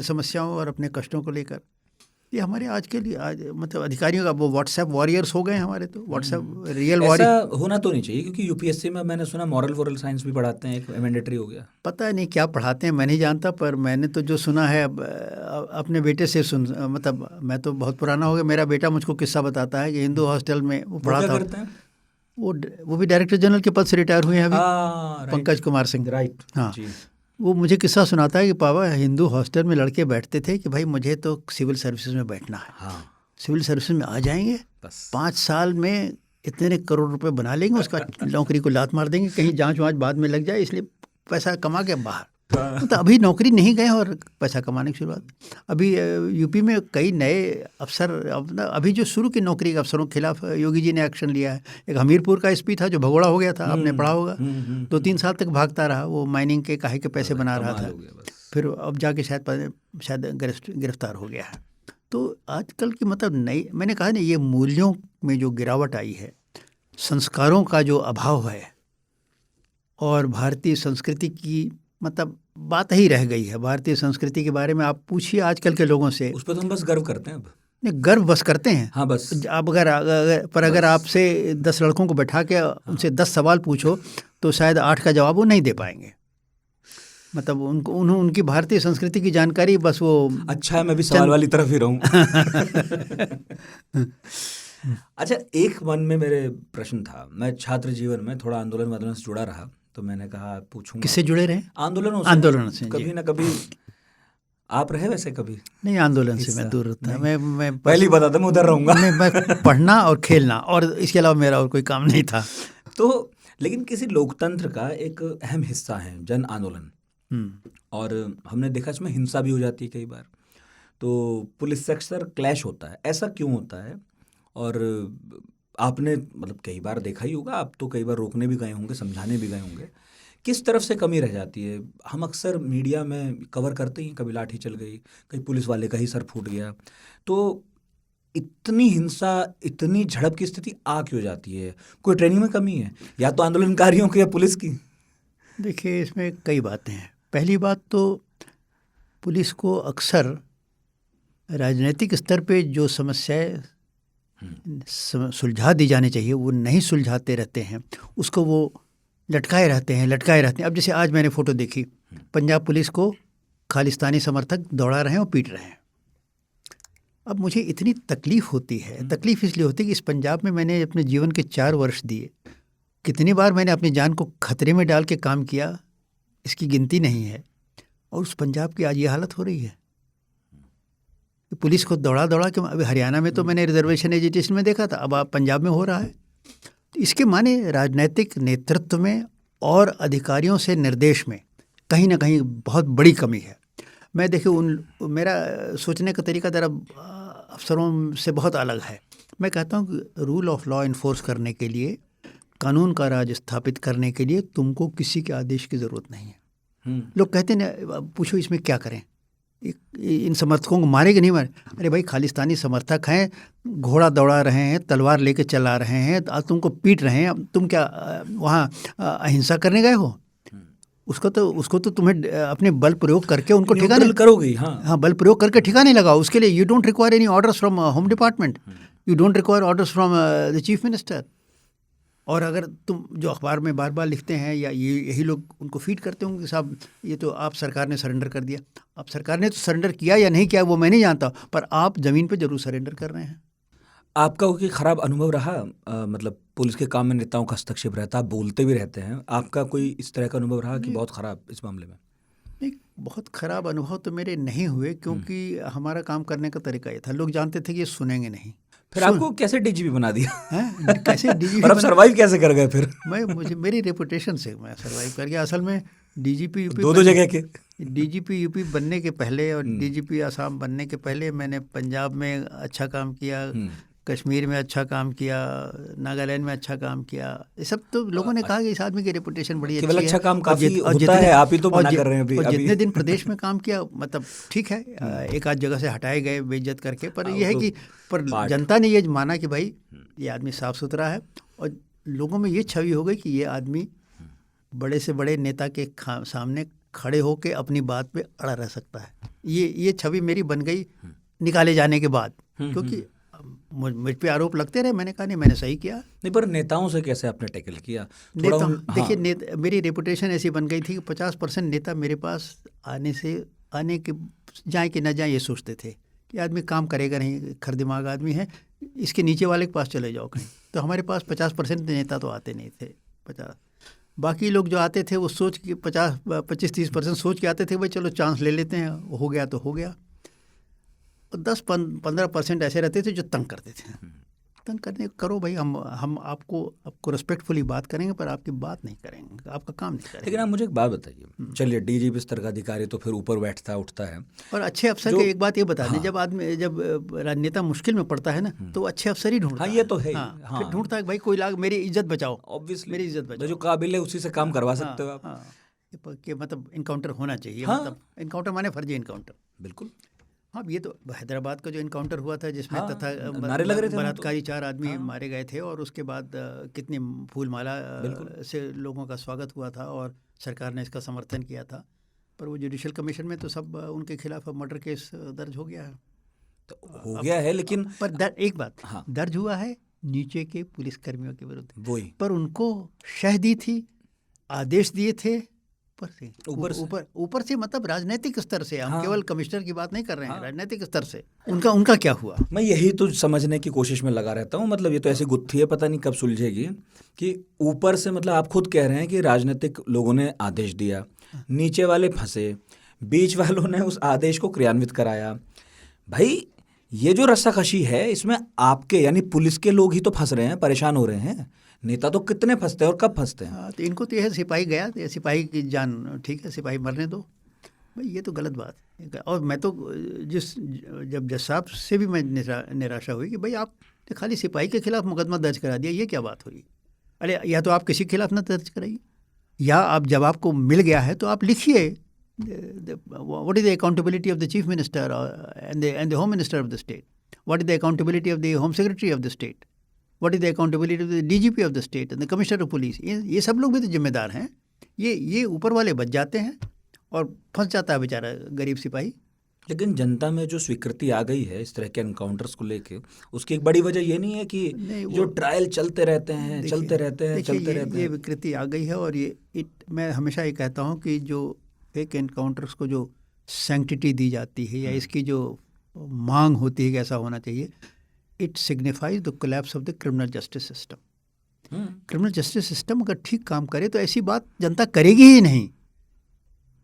समस्याओं और अपने कष्टों को लेकर। ये हमारे आज मतलब अधिकारियों का वो व्हाट्सएप वॉरियर्स हो गए हैं हमारे, तो व्हाट्सएप रियल वॉरियर। ऐसा होना तो नहीं चाहिए, क्योंकि यूपीएससी में मैंने सुना मॉरल साइंस भी पढ़ाते हैं, एक मैंडेटरी हो गया। पता नहीं क्या पढ़ाते हैं, मैं नहीं जानता, पर मैंने तो जो सुना है अपने बेटे से मतलब मैं तो बहुत पुराना हो गया, मेरा बेटा मुझको किस्सा बताता है कि हिंदू हॉस्टल में वो पढ़ा था। वो भी डायरेक्टर जनरल के पद से रिटायर हुए हैं अभी, पंकज कुमार सिंह। राइट, हाँ। वो मुझे किस्सा सुनाता है कि पापा हिंदू हॉस्टल में लड़के बैठते थे कि भाई मुझे तो सिविल सर्विसेज में बैठना है। हाँ। सिविल सर्विसेज में आ जाएंगे, 5 साल में इतने करोड़ रुपए बना लेंगे, उसका नौकरी को लात मार देंगे, कहीं जांच वाँच बाद में लग जाए, इसलिए पैसा कमा के बाहर। तो अभी नौकरी नहीं गए और पैसा कमाने की शुरुआत। अभी यूपी में कई नए अफसर, अभी जो शुरू की नौकरी के अफसरों के खिलाफ योगी जी ने एक्शन लिया है। एक हमीरपुर का एसपी था जो भगोड़ा हो गया था, आपने पढ़ा होगा, 2-3 साल तक भागता रहा, वो माइनिंग के काहे के पैसे बना रहा था, फिर अब जाके शायद गिरफ्तार हो गया है। तो आजकल की मतलब नई, मैंने कहा ना, ये मूल्यों में जो गिरावट आई है, संस्कारों का जो अभाव है, और भारतीय संस्कृति की मतलब बात ही रह गई है। भारतीय संस्कृति के बारे में आप पूछिए आजकल के लोगों से, उस पर तो हम बस गर्व करते हैं अब। नहीं, गर्व बस करते हैं। हाँ बस। आप अगर आपसे 10 लड़कों को बैठा के उनसे 10 सवाल पूछो तो शायद 8 का जवाब वो नहीं दे पाएंगे। मतलब उनकी भारतीय संस्कृति की जानकारी बस वो, अच्छा है मैं भी सवाल वाली तरफ ही रहूं। अच्छा, एक मन में मेरे प्रश्न था, मैं छात्र जीवन में थोड़ा आंदोलन से जुड़ा रहा, तो मैंने कहा पूछूंगा। किससे जुड़े रहे? आंदोलन से कभी ना कभी। आप रहे वैसे कभी? नहीं, आंदोलन से मैं दूर था। मैं पहले ही बता था मैं उधर रहूंगा। मैं पढ़ना और खेलना, और इसके अलावा मेरा और कोई काम नहीं था। तो लेकिन किसी लोकतंत्र का एक अहम हिस्सा है जन आंदोलन, और हमने देखा इसमें हिंसा भी हो जाती है कई बार, तो पुलिस से अक्सर क्लैश होता है। ऐसा क्यों होता है? और आपने मतलब कई बार देखा ही होगा, आप तो कई बार रोकने भी गए होंगे, समझाने भी गए होंगे, किस तरफ से कमी रह जाती है? हम अक्सर मीडिया में कवर करते ही, कभी लाठी चल गई, कहीं पुलिस वाले का ही सर फूट गया, तो इतनी हिंसा, इतनी झड़प की स्थिति आ क्यों जाती है? कोई ट्रेनिंग में कमी है, या तो आंदोलनकारियों की या पुलिस की? देखिए, इसमें कई बातें हैं। पहली बात तो पुलिस को अक्सर राजनीतिक स्तर पे जो समस्याएं सुलझा दी जानी चाहिए वो नहीं सुलझाते रहते हैं, उसको वो लटकाए रहते हैं। अब जैसे आज मैंने फ़ोटो देखी, पंजाब पुलिस को खालिस्तानी समर्थक दौड़ा रहे हैं और पीट रहे हैं। अब मुझे इतनी तकलीफ़ होती है, तकलीफ़ इसलिए होती है कि इस पंजाब में मैंने अपने जीवन के 4 वर्ष दिए, कितनी बार मैंने अपनी जान को खतरे में डाल के काम किया, इसकी गिनती नहीं है। और उस पंजाब की आज ये हालत हो रही है, पुलिस को दौड़ा के। अभी हरियाणा में तो मैंने रिजर्वेशन एजिटेशन में देखा था, अब आप पंजाब में हो रहा है। तो इसके माने राजनीतिक नेतृत्व में और अधिकारियों से निर्देश में कहीं ना कहीं बहुत बड़ी कमी है। मैं देखिए, मेरा सोचने का तरीका ज़रा अफसरों से बहुत अलग है। मैं कहता हूँ कि रूल ऑफ लॉ इन्फोर्स करने के लिए, कानून का राज स्थापित करने के लिए तुमको किसी के आदेश की ज़रूरत नहीं है। लोग कहते हैं, पूछो इसमें क्या करें, इन समर्थकों को मारे कि नहीं मारे? अरे भाई, खालिस्तानी समर्थक हैं, घोड़ा दौड़ा रहे हैं, तलवार लेके चला रहे हैं, आज तुमको पीट रहे हैं, तुम क्या वहाँ अहिंसा करने गए हो? उसको तो तुम्हें अपने बल प्रयोग करके उनको ठिकाने करोगे। हाँ, बल प्रयोग करके ठिकाने लगाओ। उसके लिए you don't require any orders from home department, you don't require orders from the chief minister. और अगर तुम जो अखबार में बार बार लिखते हैं, या यही लोग उनको फीड करते होंगे कि साहब ये तो आप सरकार ने सरेंडर कर दिया। अब सरकार ने तो सरेंडर किया या नहीं किया वो मैं नहीं जानता, पर आप ज़मीन पे जरूर सरेंडर कर रहे हैं। आपका कोई ख़राब अनुभव रहा? मतलब पुलिस के काम में नेताओं का हस्तक्षेप रहता, आप बोलते भी रहते हैं, आपका कोई इस तरह का अनुभव रहा कि बहुत ख़राब इस मामले में? नहीं, बहुत ख़राब अनुभव तो मेरे नहीं हुए, क्योंकि हमारा काम करने का तरीका ये था, लोग जानते थे कि ये सुनेंगे नहीं। फिर आपको कैसे डीजीपी बना दिया? कैसे डीजीपी? और आप सर्वाइव कैसे कर गए फिर? मुझे मेरी रेपुटेशन से मैं सर्वाइव कर गया। असल में डीजीपी यूपी, दो जगह के डीजीपी यूपी बनने के पहले और डीजीपी आसाम बनने के पहले मैंने पंजाब में अच्छा काम किया, कश्मीर में अच्छा काम किया, नागालैंड में अच्छा काम किया। ये सब तो लोगों ने कहा कि इस आदमी की रेपुटेशन बड़ी अच्छी है, अच्छा काम काफी होता है, आप ही तो मना कर रहे हैं अभी। और जितने दिन प्रदेश में काम किया, मतलब ठीक है, एक आध जगह से हटाए गए बेइज्जत करके, पर यह है कि पर जनता ने ये माना कि भाई ये आदमी साफ सुथरा है, और लोगों में ये छवि हो गई कि ये आदमी बड़े से बड़े नेता के सामने खड़े होकर अपनी बात पे अड़ा रह सकता है। ये छवि मेरी बन गई निकाले जाने के बाद, क्योंकि मुझ पे आरोप लगते रहे। मैंने कहा नहीं, मैंने सही किया। नहीं, पर नेताओं से कैसे आपने टैकल किया? देखिए, मेरी रेपुटेशन ऐसी बन गई थी कि 50% नेता मेरे पास आने के जाए कि न जाए ये सोचते थे कि आदमी काम करेगा नहीं, खर दिमाग आदमी है, इसके नीचे वाले के पास चले जाओ कहीं। तो हमारे पास 50% नेता तो आते नहीं थे। 50 बाकी लोग जो आते थे वो सोच के 25-30% सोच के आते थे, भाई चलो चांस ले लेते हैं, हो गया तो हो गया। 10-15% ऐसे रहते थे जो तंग करते थे। तंग करने करो भाई, हम आपको रिस्पेक्टफुली बात करेंगे, पर आपकी बात नहीं करेंगे, आपका काम नहीं करेंगे। लेकिन आप मुझे एक बात बताइए, चलिए डीजीपी स्तर का अधिकारी तो फिर ऊपर बैठता उठता है, और अच्छे अफसर के एक बात ये बता दें, जब राजनेता मुश्किल में पड़ता है ना, तो अच्छे अफसर ही ढूंढता है। ये तो है। फिर ढूंढता है भाई कोई लाग मेरी इज्जत बचाओ, ऑब्वियसली मेरी इज्जत बचाओ, जो काबिल है उसी से काम करवा सकते हो आप। कि मतलब इनकाउंटर होना चाहिए। मतलब इनकाउंटर माने फर्जी इनकाउंटर। बिल्कुल। हाँ, ये तो हैदराबाद का जो इनकाउंटर हुआ था जिसमें हाँ, तथा नारे लग रहे थे वहाँ तो। बलात्कारी 4 आदमी हाँ। मारे गए थे और उसके बाद कितनी फूलमाला बिल्कुल। से लोगों का स्वागत हुआ था और सरकार ने इसका समर्थन किया था। पर वो जुडिशल कमीशन में तो सब उनके खिलाफ मर्डर केस दर्ज हो गया है। तो हो गया है, लेकिन पर एक बात, हाँ, दर्ज हुआ है नीचे के पुलिसकर्मियों के विरुद्ध, वही पर उनको शह दी थी, आदेश दिए थे ऊपर से, ऊपर से मतलब राजनीतिक स्तर से। हम हाँ। केवल कमिश्नर की बात नहीं कर रहे हैं, हाँ। राजनीतिक स्तर से उनका क्या हुआ। मैं यही तो समझने की कोशिश में लगा रहता हूँ। मतलब ये तो ऐसी गुत्थी है, पता नहीं कब सुलझेगी, कि ऊपर से मतलब आप खुद कह रहे हैं कि राजनीतिक लोगों ने आदेश दिया, नीचे वाले फंसे, बीच वालों ने उस आदेश को क्रियान्वित कराया। भाई ये जो रस्साकशी है, इसमें आपके यानी पुलिस के लोग ही तो फंस रहे हैं, परेशान हो रहे हैं। नेता तो कितने फंसते हैं और कब फंसते हैं। हाँ, तो इनको तो यह सिपाही गया, तो सिपाही की जान, ठीक है, सिपाही मरने दो भाई, ये तो गलत बात है। और मैं तो जब जज साहब से भी मैं निराशा हुई कि भाई आपने खाली सिपाही के खिलाफ मुकदमा दर्ज करा दिया, ये क्या बात हुई। अरे या तो आप किसी के खिलाफ ना दर्ज कराइए, या आप जब आपको मिल गया है तो आप लिखिए what is the accountability of the chief minister and the home minister of the state, what is the accountability of the home secretary of the state, what is the accountability of the DGP of the state and the commissioner of police। ये सब लोग भी तो जिम्मेदार हैं। ये ऊपर वाले बच जाते हैं और फंस जाता है बेचारा गरीब सिपाही। लेकिन जनता में जो स्वीकृति आ गई है इस तरह के एनकाउंटर्स को लेके, उसकी एक बड़ी वजह ये नहीं है कि जो ट्रायल चलते रहते हैं चलते रहते हैं। ये विकृति आ गई है। और मैं हमेशा ये कहता हूँ कि जो फेक एनकाउंटर्स को जो सैंक्टिटी दी जाती है या इसकी जो मांग होती है कि ऐसा होना चाहिए, it signifies the collapse of the criminal justice system. Criminal justice system अगर ठीक काम करे तो ऐसी बात जनता करेगी ही नहीं।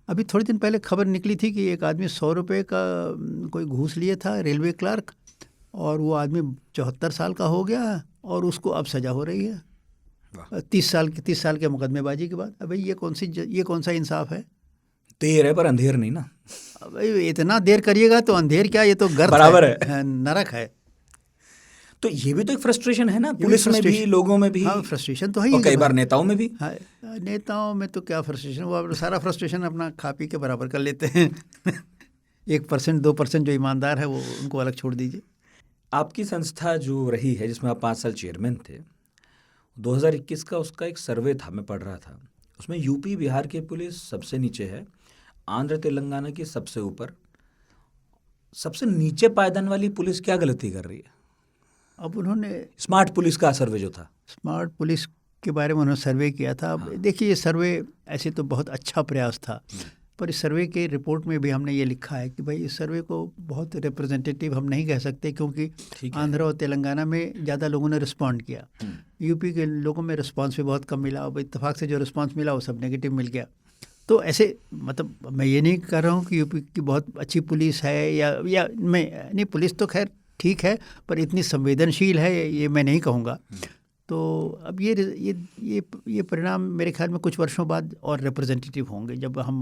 अभी थोड़े दिन पहले खबर निकली थी कि एक आदमी 100 रुपये का कोई घूस लिए था, रेलवे क्लर्क, और वो आदमी 74 साल का हो गया और उसको अब सज़ा हो रही है 30 साल के मुकदमेबाजी के बाद। अब भाई ये कौन सा इंसाफ है। देर है पर अंधेर नहीं ना। भाई इतना देर करिएगा तो अंधेर क्या, ये तो गर्त बराबर है, नरक है। तो ये भी तो एक फ्रस्ट्रेशन है ना, पुलिस में भी, लोगों में भी। हाँ, फ्रस्ट्रेशन तो है ही, और कई बार नेताओं में भी। हाँ, नेताओं में तो क्या फ्रस्ट्रेशन, वो सारा फ्रस्ट्रेशन अपना खा पी के बराबर कर लेते हैं 1% 2% जो ईमानदार है वो उनको अलग छोड़ दीजिए। आपकी संस्था जो रही है जिसमें आप 5 साल चेयरमैन थे, 2021 का उसका एक सर्वे था, मैं पढ़ रहा था, उसमें यूपी बिहार की पुलिस सबसे नीचे है, आंध्र तेलंगाना की सबसे ऊपर। सबसे नीचे पायदान वाली पुलिस क्या गलती कर रही है? अब उन्होंने स्मार्ट पुलिस का सर्वे जो था, स्मार्ट पुलिस के बारे में उन्होंने सर्वे किया था। अब देखिए, ये सर्वे ऐसे तो बहुत अच्छा प्रयास था, पर इस सर्वे के रिपोर्ट में भी हमने ये लिखा है कि भाई इस सर्वे को बहुत रिप्रेजेंटेटिव हम नहीं कह सकते, क्योंकि आंध्र और तेलंगाना में ज़्यादा लोगों ने रिस्पॉन्ड किया, यूपी के लोगों में रिस्पॉन्स भी बहुत कम मिला। अब इत्तेफाक से जो रिस्पॉन्स मिला वो सब नेगेटिव मिल गया। तो ऐसे मतलब मैं ये नहीं कर रहा हूँ कि यूपी की बहुत अच्छी पुलिस है या मैं नहीं, पुलिस तो खैर ठीक है, पर इतनी संवेदनशील है ये मैं नहीं कहूँगा। तो अब ये परिणाम मेरे ख्याल में कुछ वर्षों बाद और रिप्रेजेंटेटिव होंगे, जब हम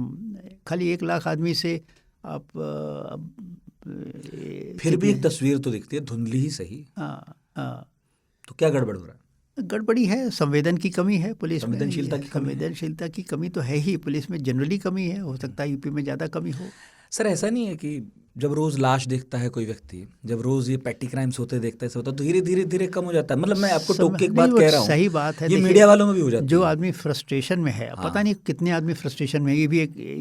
खाली 1 लाख आदमी से आप फिर भी एक तस्वीर तो दिखती है, धुंधली ही सही। हाँ, तो क्या गड़बड़ हो रहा है? गड़बड़ी है, संवेदन की कमी है पुलिस में, संवेदनशीलता की कमी तो है ही, पुलिस में जनरली कमी है, हो सकता है यूपी में ज़्यादा कमी हो। सर ऐसा नहीं है कि जब रोज़ लाश देखता है कोई व्यक्ति, जब रोज़ ये पेटी क्राइम्स होते देखता है, सब होता है, तो धीरे धीरे कम हो जाता है। मतलब मैं आपको टोक के एक बात कह रहा हूँ, सही बात है, ये मीडिया वालों में भी हो जाता है। जो आदमी फ्रस्ट्रेशन में है, पता नहीं कितने आदमी फ्रस्ट्रेशन में, ये भी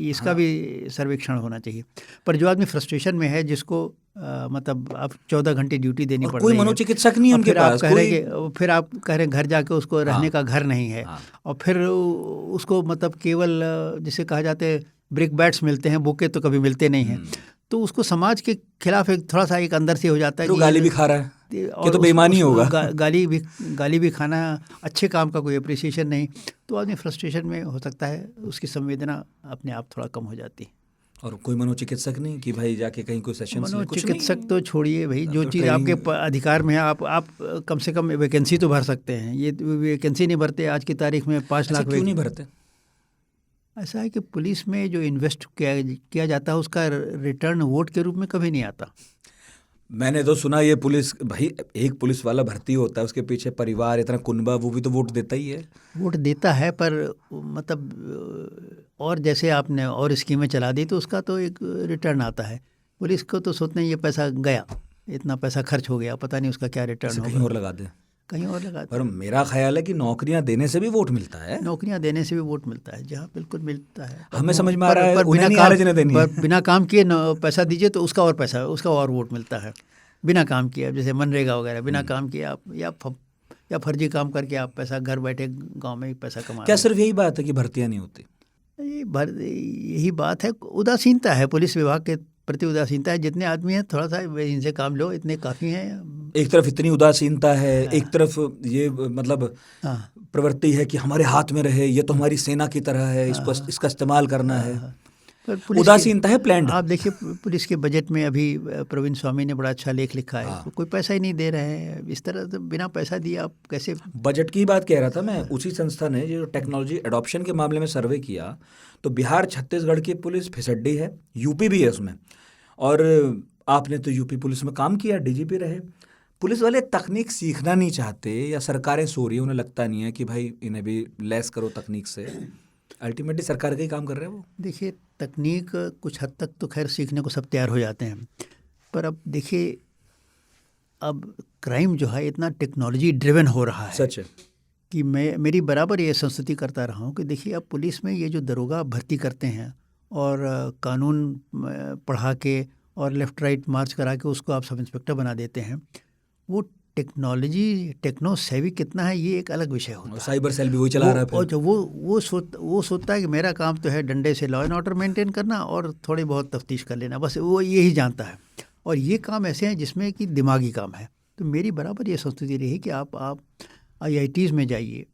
इसका भी सर्वेक्षण होना चाहिए। पर जो आदमी फ्रस्ट्रेशन में है, जिसको मतलब आप 14 घंटे ड्यूटी देनी पड़ रही है, कोई मनोचिकित्सक नहीं है उनके पास, फिर आप कह रहे हैं घर जाके उसको रहने का घर नहीं है, और फिर उसको मतलब केवल जिसे कहा जाता है ब्रिक बैट्स मिलते हैं, बुके तो कभी मिलते नहीं हैं। तो उसको समाज के खिलाफ एक थोड़ा सा एक अंदर से हो जाता है कि गाली भी खा रहा है, कि तो बेईमानी होगा। गाली भी खाना, अच्छे काम का कोई अप्रिसिएशन नहीं, तो आदमी फ्रस्ट्रेशन में हो सकता है उसकी संवेदना अपने आप थोड़ा कम हो जाती है। और कोई मनोचिकित्सक नहीं कि भाई जाके कहीं कोई सेशन, मनोचिकित्सक तो छोड़िए भाई, जो चीज़ आपके अधिकार में है आप कम से कम वैकेंसी तो भर सकते हैं। ये वैकेंसी नहीं भरते आज की तारीख में, 5 लाख क्यों नहीं भरते? ऐसा है कि पुलिस में जो इन्वेस्ट किया जाता है उसका रिटर्न वोट के रूप में कभी नहीं आता। मैंने तो सुना ये पुलिस, भाई एक पुलिस वाला भर्ती होता है, उसके पीछे परिवार इतना कुनबा, वो भी तो वोट देता ही है। वोट देता है, पर मतलब और जैसे आपने और स्कीमें चला दी तो उसका तो एक रिटर्न आता है। पुलिस को तो सोचते हैं ये पैसा गया, इतना पैसा खर्च हो गया, पता नहीं उसका क्या रिटर्न इसे कहीं होगा, और लगा दे। कहीं और लगा। पर मेरा ख्याल है कि नौकरियां देने से भी वोट मिलता है। नौकरियां देने से भी वोट मिलता है, जहाँ बिल्कुल मिलता है। हमें समझ में आ रहा है, पर उन्हें नहीं आ रहा जिन्हें देनी है। बिना काम किए पैसा दीजिए तो उसका और पैसा, उसका और वोट मिलता है। बिना काम किए, जैसे मनरेगा वगैरह, बिना काम किए आप या फर्जी काम करके आप पैसा घर बैठे गांव में ही पैसा कमा रहे क्या हैं। सिर्फ यही बात है कि भर्तियां नहीं होती? यही बात है, उदासीनता है, पुलिस विभाग के प्रति उदासीनता है। जितने आदमी हैं थोड़ा सा इनसे काम लो, इतने काफ़ी हैं। एक तरफ इतनी उदासीनता है, एक तरफ ये मतलब हाँ प्रवृत्ति है कि हमारे हाथ में रहे, ये तो हमारी सेना की तरह है, इसको इसका इस्तेमाल करना है। पर पुलिस उदासीनता है प्लान्ड। आप देखिए पुलिस के बजट में अभी प्रवीण स्वामी ने बड़ा अच्छा लेख लिखा है। हाँ। कोई पैसा ही नहीं दे रहे हैं, इस तरह से बिना पैसा दिए आप कैसे। बजट की बात कह रहा था मैं। उसी संस्था ने जो टेक्नोलॉजी एडॉप्शन के मामले में सर्वे किया, तो बिहार छत्तीसगढ़ की पुलिस फिसड्डी है, यूपी भी है उसमें। और आपने तो यूपी पुलिस में काम किया, डीजीपी रहे। पुलिस वाले तकनीक सीखना नहीं चाहते या सरकारें सो रही है, उन्हें लगता नहीं है कि भाई इन्हें भी लेस करो तकनीक से। अल्टीमेटली सरकार का ही काम कर रहे हैं वो। देखिए तकनीक कुछ हद तक तो खैर सीखने को सब तैयार हो जाते हैं, पर अब देखिए अब क्राइम जो है इतना टेक्नोलॉजी ड्रिवन हो रहा है। सच है कि मेरी बराबर ये संस्तुति करता रहा हूँ कि देखिए अब पुलिस में ये जो दरोगा भर्ती करते हैं और कानून पढ़ा के और लेफ़्ट राइट मार्च करा के उसको आप सब इंस्पेक्टर बना देते हैं, वो टेक्नोलॉजी टेक्नो सेवी कितना है ये एक अलग विषय होता है। साइबर सेल भी वही चला रहा है फिर। और जो वो सोचता है कि मेरा काम तो है डंडे से लॉ एंड ऑर्डर मेंटेन करना और थोड़ी बहुत तफ्तीश कर लेना, बस वो यही जानता है। और ये काम ऐसे हैं जिसमें कि दिमागी काम है। तो मेरी बराबर ये संस्तुति रही कि आप IITs में जाइए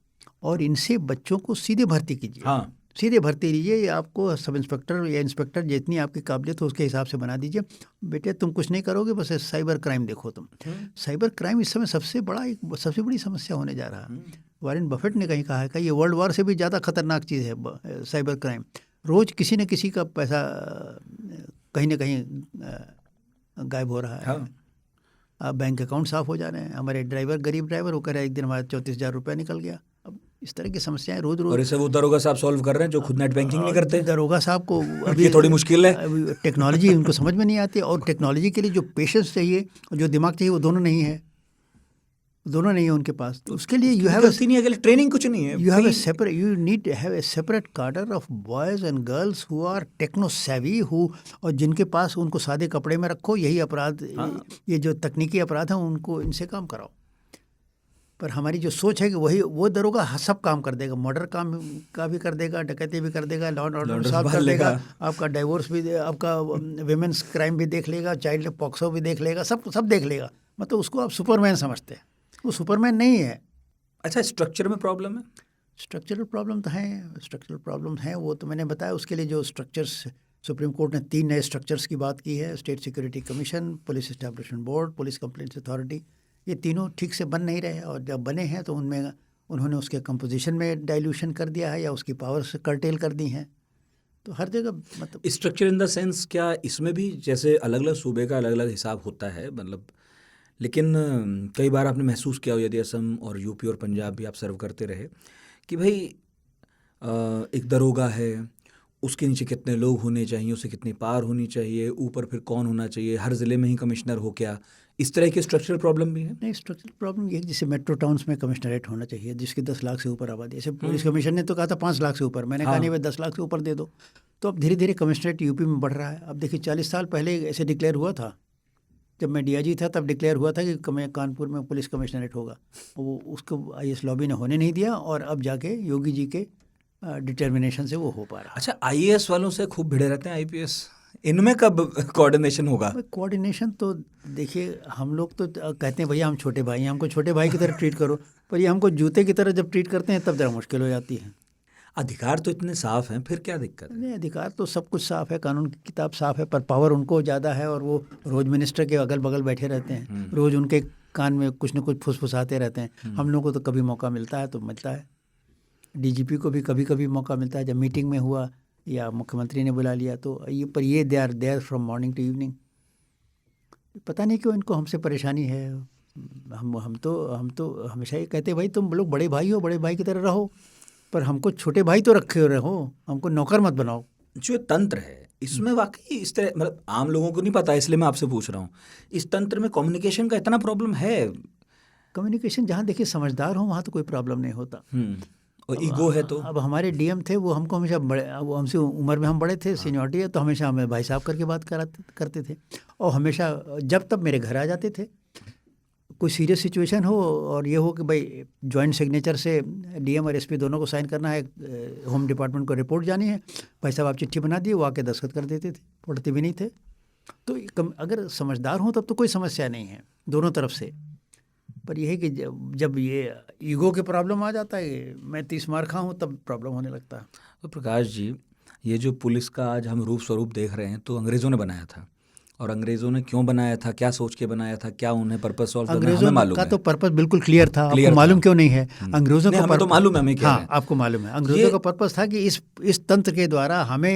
और इनसे बच्चों को सीधे भर्ती कीजिए। हाँ, सीधे भर्ती लीजिए, आपको सब इंस्पेक्टर या इंस्पेक्टर जितनी आपकी काबिलियत हो उसके हिसाब से बना दीजिए। बेटे तुम कुछ नहीं करोगे, बस साइबर क्राइम देखो तुम। साइबर क्राइम इस समय सबसे बड़ी समस्या होने जा रहा है। वॉरेन बफेट ने कहीं कहा है कि ये वर्ल्ड वॉर से भी ज़्यादा खतरनाक चीज़ है साइबर क्राइम। रोज़ किसी न किसी का पैसा कहीं ना कहीं गायब हो रहा है। हाँ। बैंक अकाउंट साफ हो जा रहे हैं। हमारे गरीब ड्राइवर वो कह रहे हैं एक दिन हमारा 34,000 रुपया निकल गया। अब इस तरह की समस्याएं रोज और इसे वो दरोगा साहब सॉल्व कर रहे हैं जो खुद नेट बैंकिंग नहीं करते। दरोगा साहब को अभी थोड़ी मुश्किल है, अभी टेक्नोलॉजी उनको समझ में नहीं आती, और टेक्नोलॉजी के लिए जो पेशेंस चाहिए और जो दिमाग चाहिए वो दोनों नहीं है उनके पास। तो उसके लिए ट्रेनिंग कुछ नहीं है। you need to have a separate cadre of boys and girls who are techno savvy, और जिनके पास उनको सादे कपड़े में रखो, यही अपराध ये जो तकनीकी अपराध हैं उनको इनसे काम कराओ। पर हमारी जो सोच है कि वो दरोगा सब काम कर देगा, मर्डर काम का भी कर देगा, डकैती भी कर देगा, लॉ एंड ऑर्डर साफ कर देगा, आपका डाइवोर्स भी, आपका विमेंस क्राइम भी देख लेगा, चाइल्ड पॉक्सो भी देख लेगा, सब देख लेगा। मतलब उसको आप सुपरमैन समझते हैं, वो सुपरमैन नहीं है। अच्छा, स्ट्रक्चर में प्रॉब्लम है? स्ट्रक्चरल प्रॉब्लम तो है, वो तो मैंने बताया। उसके लिए जो स्ट्रक्चर्स, सुप्रीम कोर्ट ने 3 नए स्ट्रक्चर्स की बात की है। State security commission, police establishment board, police complaints authority. ये तीनों ठीक से बन नहीं रहे, और जब बने हैं तो उनमें उन्होंने उसके कंपोजिशन में डाइल्यूशन कर दिया है या उसकी पावर से कर्टेल कर दी हैं। तो हर जगह मतलब स्ट्रक्चर इन द सेंस, क्या इसमें भी जैसे अलग अलग सूबे का अलग अलग हिसाब होता है, मतलब लेकिन कई बार आपने महसूस किया हो, यदि असम और यूपी और पंजाब भी आप सर्व करते रहे, कि भाई एक दरोगा है, उसके नीचे कितने लोग होने चाहिए, उसे कितनी पावर होनी चाहिए, ऊपर फिर कौन होना चाहिए, हर ज़िले में ही कमिश्नर हो क्या, इस तरह के स्ट्रक्चरल प्रॉब्लम भी है? नहीं, स्ट्रक्चरल प्रॉब्लम ये है जैसे मेट्रो टाउन्स में कमिश्नरेट होना चाहिए जिसकी 10 लाख से ऊपर आबादी। जैसे पुलिस कमिश्नर ने तो कहा था 5 लाख से ऊपर, मैंने कहा नहीं भाई 10 लाख से ऊपर दे दो। तो अब धीरे धीरे कमिश्नरेट यूपी में बढ़ रहा है। अब देखिए 40 साल पहले ऐसे डिक्लेयर हुआ था, जब मैं DIG था तब डिक्लेयर हुआ था कि कानपुर में पुलिस कमिश्नरेट होगा। वो उसको IAS लॉबी ने होने नहीं दिया, और अब जाके योगी जी के डिटर्मिनेशन से वो हो पा रहा। अच्छा, IAS वालों से खूब भिड़े रहते हैं IPS, इनमें कब कोऑर्डिनेशन होगा? कोऑर्डिनेशन तो देखिए हम लोग तो कहते हैं भैया हम छोटे भाई हैं, हमको छोटे भाई की तरह ट्रीट करो, पर ये हमको जूते की तरह जब ट्रीट करते हैं तब ज़रा मुश्किल हो जाती है। अधिकार तो इतने साफ हैं, फिर क्या दिक्कत है? नहीं, अधिकार तो सब कुछ साफ है, कानून की किताब साफ है, पर पावर उनको ज़्यादा है, और वो रोज़ मिनिस्टर के अगल बगल बैठे रहते हैं, रोज़ उनके कान में कुछ न कुछ फुसफुसाते रहते हैं। हम लोग को तो कभी मौका मिलता है तो मिलता है, DGP को भी कभी कभी मौका मिलता है, जब मीटिंग में हुआ या मुख्यमंत्री ने बुला लिया तो ये they are there from morning to evening. पता नहीं क्यों इनको हमसे परेशानी है। हम तो हमेशा ये कहते हैं भाई तुम लोग बड़े भाई हो, बड़े भाई की तरह रहो, पर हमको छोटे भाई तो रखे रहो, हमको नौकर मत बनाओ। जो तंत्र है इसमें वाकई इस तरह मतलब आम लोगों को नहीं पता, इसलिए मैं आपसे पूछ रहा हूँ, इस तंत्र में कम्युनिकेशन का इतना प्रॉब्लम है? कम्युनिकेशन जहाँ देखिए समझदार हो वहाँ तो कोई प्रॉब्लम नहीं होता। और ईगो है तो अब हमारे डीएम थे, वो हमको हमेशा बड़े, वो हमसे उम्र में हम बड़े थे, सीनियरिटी है, तो हमेशा हमें भाई साहब करके बात करते थे। और हमेशा जब तब मेरे घर आ जाते थे, कोई सीरियस सिचुएशन हो और ये हो कि भाई जॉइंट सिग्नेचर से डीएम और एसपी दोनों को साइन करना है, होम डिपार्टमेंट को रिपोर्ट जानी है, भाई साहब आप चिट्ठी बना दिए, वो आके दस्तखत कर देते थे, पढ़ते भी नहीं थे। तो अगर समझदार हो तब तो कोई समस्या नहीं है दोनों तरफ से। पर यह है कि जब ये ईगो के प्रॉब्लम आ जाता है, मैं 30 मार खा हूँ, तब प्रॉब्लम होने लगता है। तो प्रकाश जी, ये जो पुलिस का आज हम रूप स्वरूप देख रहे हैं तो अंग्रेज़ों ने बनाया था, और अंग्रेज़ों ने क्यों बनाया था, क्या सोच के बनाया था, क्या उन्हें पर्पस सॉल्व करना, हमें अंग्रेजों मालूम का है। तो पर्पस बिल्कुल क्लियर था, क्लियर आपको था। मालूम क्यों नहीं है? अंग्रेजों नहीं, का हमें तो मालूम है, हमें क्या हाँ, है। आपको मालूम है अंग्रेजों का पर्पस था कि इस तंत्र के द्वारा हमें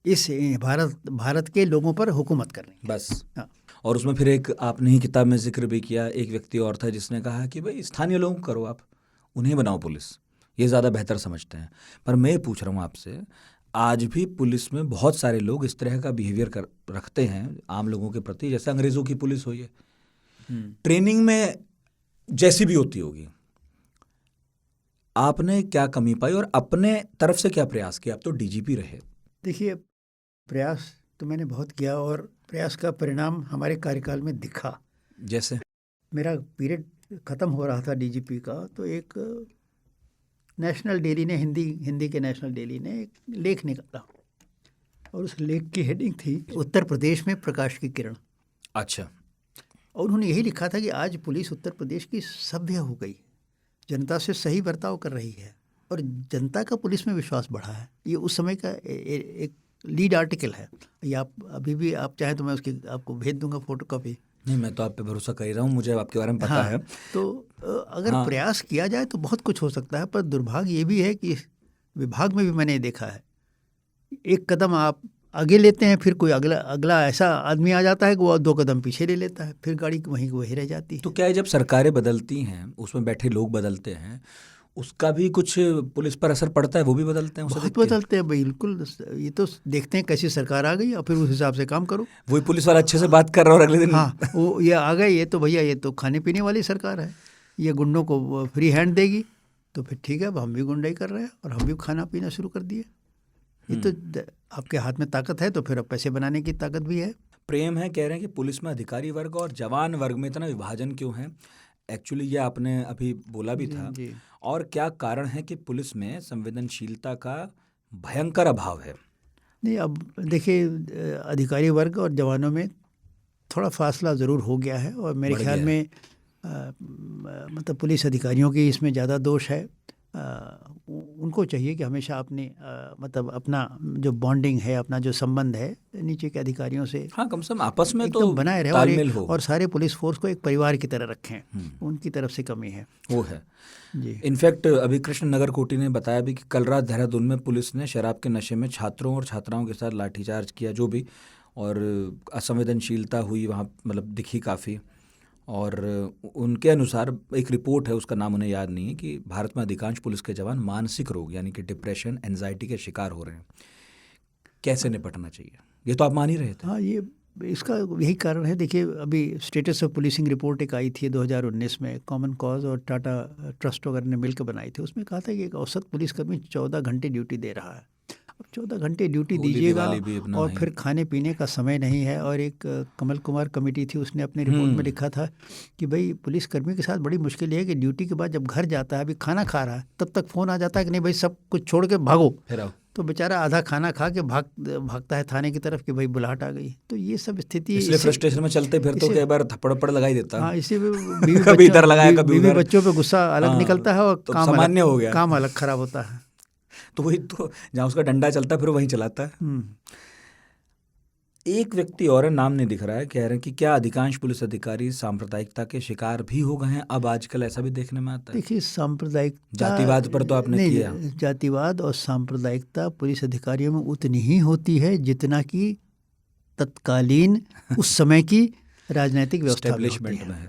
इस भारत के लोगों पर हुकूमत करनी है। बस। हाँ। और उसमें फिर एक आपने ही किताब में जिक्र भी किया, एक व्यक्ति और था जिसने कहा कि भाई स्थानीय लोगों को करो, आप उन्हें बनाओ पुलिस, ये ज़्यादा बेहतर समझते हैं। पर मैं पूछ रहा हूँ आपसे, आज भी पुलिस में बहुत सारे लोग इस तरह का बिहेवियर रखते हैं आम लोगों के प्रति, जैसे अंग्रेज़ों की पुलिस हो, ये ट्रेनिंग में जैसी भी होती होगी। आपने क्या कमी पाई और अपने तरफ से क्या प्रयास किया? आप तो डीजीपी रहे। देखिए, प्रयास तो मैंने बहुत किया और प्रयास का परिणाम हमारे कार्यकाल में दिखा। जैसे मेरा पीरियड ख़त्म हो रहा था डीजीपी का, तो एक नेशनल डेली ने, हिंदी के नेशनल डेली ने एक लेख निकाला, और उस लेख की हेडिंग थी उत्तर प्रदेश में प्रकाश की किरण। अच्छा। और उन्होंने यही लिखा था कि आज पुलिस उत्तर प्रदेश की सभ्य हो गई, जनता से सही बर्ताव कर रही है और जनता का पुलिस में विश्वास बढ़ा है। ये उस समय का एक लीड आर्टिकल है। ये आप अभी भी आप चाहें तो मैं उसकी आपको भेज दूंगा फोटोकॉपी। नहीं, मैं तो आप पे भरोसा कर ही रहा हूँ, मुझे आपके बारे में पता हाँ, है। तो अगर प्रयास किया जाए तो बहुत कुछ हो सकता है। पर दुर्भाग्य ये भी है कि विभाग में भी मैंने देखा है, एक कदम आप आगे लेते हैं, फिर कोई अगला ऐसा आदमी आ जाता है कि वो 2 कदम पीछे ले लेता है, फिर गाड़ी वहीं रह जाती है। तो क्या है, जब सरकारें बदलती हैं, उसमें बैठे लोग बदलते हैं, उसका भी कुछ पुलिस पर असर पड़ता है? वो भी बदलते हैं, उसे बहुत देख के? बदलते हैं, बिल्कुल। ये तो देखते हैं कैसी सरकार आ गई और फिर उस हिसाब से काम करो। वही पुलिस वाला अच्छे से बात कर रहा है और अगले दिन हाँ, वो ये आ गए, ये तो भैया ये तो खाने पीने वाली सरकार है, ये गुंडों को फ्री हैंड देगी, तो फिर ठीक है, अब हम भी गुंडाई कर रहे हैं और हम भी खाना पीना शुरू कर दिए। ये तो आपके हाथ में ताकत है, तो फिर अब पैसे बनाने की ताकत भी है। प्रेम है, कह रहे हैं कि पुलिस में अधिकारी वर्ग और जवान वर्ग में इतना विभाजन क्यों है? एक्चुअली ये आपने अभी बोला भी था। जी। और क्या कारण है कि पुलिस में संवेदनशीलता का भयंकर अभाव है? नहीं, अब देखिए, अधिकारी वर्ग और जवानों में थोड़ा फासला ज़रूर हो गया है, और मेरे ख्याल में मतलब पुलिस अधिकारियों की इसमें ज़्यादा दोष है। उनको चाहिए कि हमेशा अपने मतलब अपना जो बॉन्डिंग है, अपना जो संबंध है नीचे के अधिकारियों से, हाँ, कम से कम आपस में एकदम तो बनाए रहे तालमेल हो, और सारे पुलिस फोर्स को एक परिवार की तरह रखें। उनकी तरफ से कमी है वो है जी। इनफैक्ट अभी कृष्ण नगर कोटी ने बताया भी कि कल रात देहरादून में पुलिस ने शराब के नशे में छात्रों और छात्राओं के साथ लाठीचार्ज किया, जो भी, और असंवेदनशीलता हुई वहाँ, मतलब दिखी काफ़ी। और उनके अनुसार एक रिपोर्ट है, उसका नाम उन्हें याद नहीं है, कि भारत में अधिकांश पुलिस के जवान मानसिक रोग यानी कि डिप्रेशन, एंजाइटी के शिकार हो रहे हैं। कैसे निपटना चाहिए? ये तो आप मान ही रहे थे। हाँ, ये इसका यही कारण है। देखिए, अभी स्टेटस ऑफ पुलिसिंग रिपोर्ट एक आई थी 2019 में, कॉमन कॉज और टाटा ट्रस्ट वगैरह ने मिलकर बनाई थी। उसमें कहा था कि एक औसत पुलिसकर्मी 14 घंटे ड्यूटी दे रहा है। अब 14 घंटे ड्यूटी दीजिएगा और फिर खाने पीने का समय नहीं है। और एक कमल कुमार कमेटी थी, उसने अपनी रिपोर्ट में लिखा था कि भाई पुलिसकर्मी के साथ बड़ी मुश्किल है कि ड्यूटी के बाद जब घर जाता है, अभी खाना खा रहा है, तब तक फ़ोन आ जाता है कि नहीं भाई सब कुछ छोड़ के भागो, फिर आओ। तो बेचारा आधा खाना खा के भागता है थाने की तरफ कि भाई बुलाहट आ गई। तो ये सब स्थिति, इसलिए फ्रस्ट्रेशन में चलते फिर तो कई बार थप्पड़ लगाई देता। हाँ, इसी कभी इधर लगाया, कभी बीवी उधर। बच्चों पे गुस्सा अलग निकलता है और तो सामान्य हो गया, काम अलग खराब होता है। तो वही तो, जहाँ उसका डंडा चलता है फिर वहीं चलाता है। एक व्यक्ति और नाम नहीं दिख रहा है, कह रहे हैं कि क्या अधिकांश पुलिस अधिकारी सांप्रदायिकता के शिकार भी हो गए हैं? अब आजकल ऐसा भी देखने में आता है। देखिए, सांप्रदायिकता, जातिवाद पर तो आपने किया। जातिवाद और सांप्रदायिकता पुलिस अधिकारियों में उतनी ही होती है जितना कि तत्कालीन उस समय की राजनीतिक व्यवस्था में है।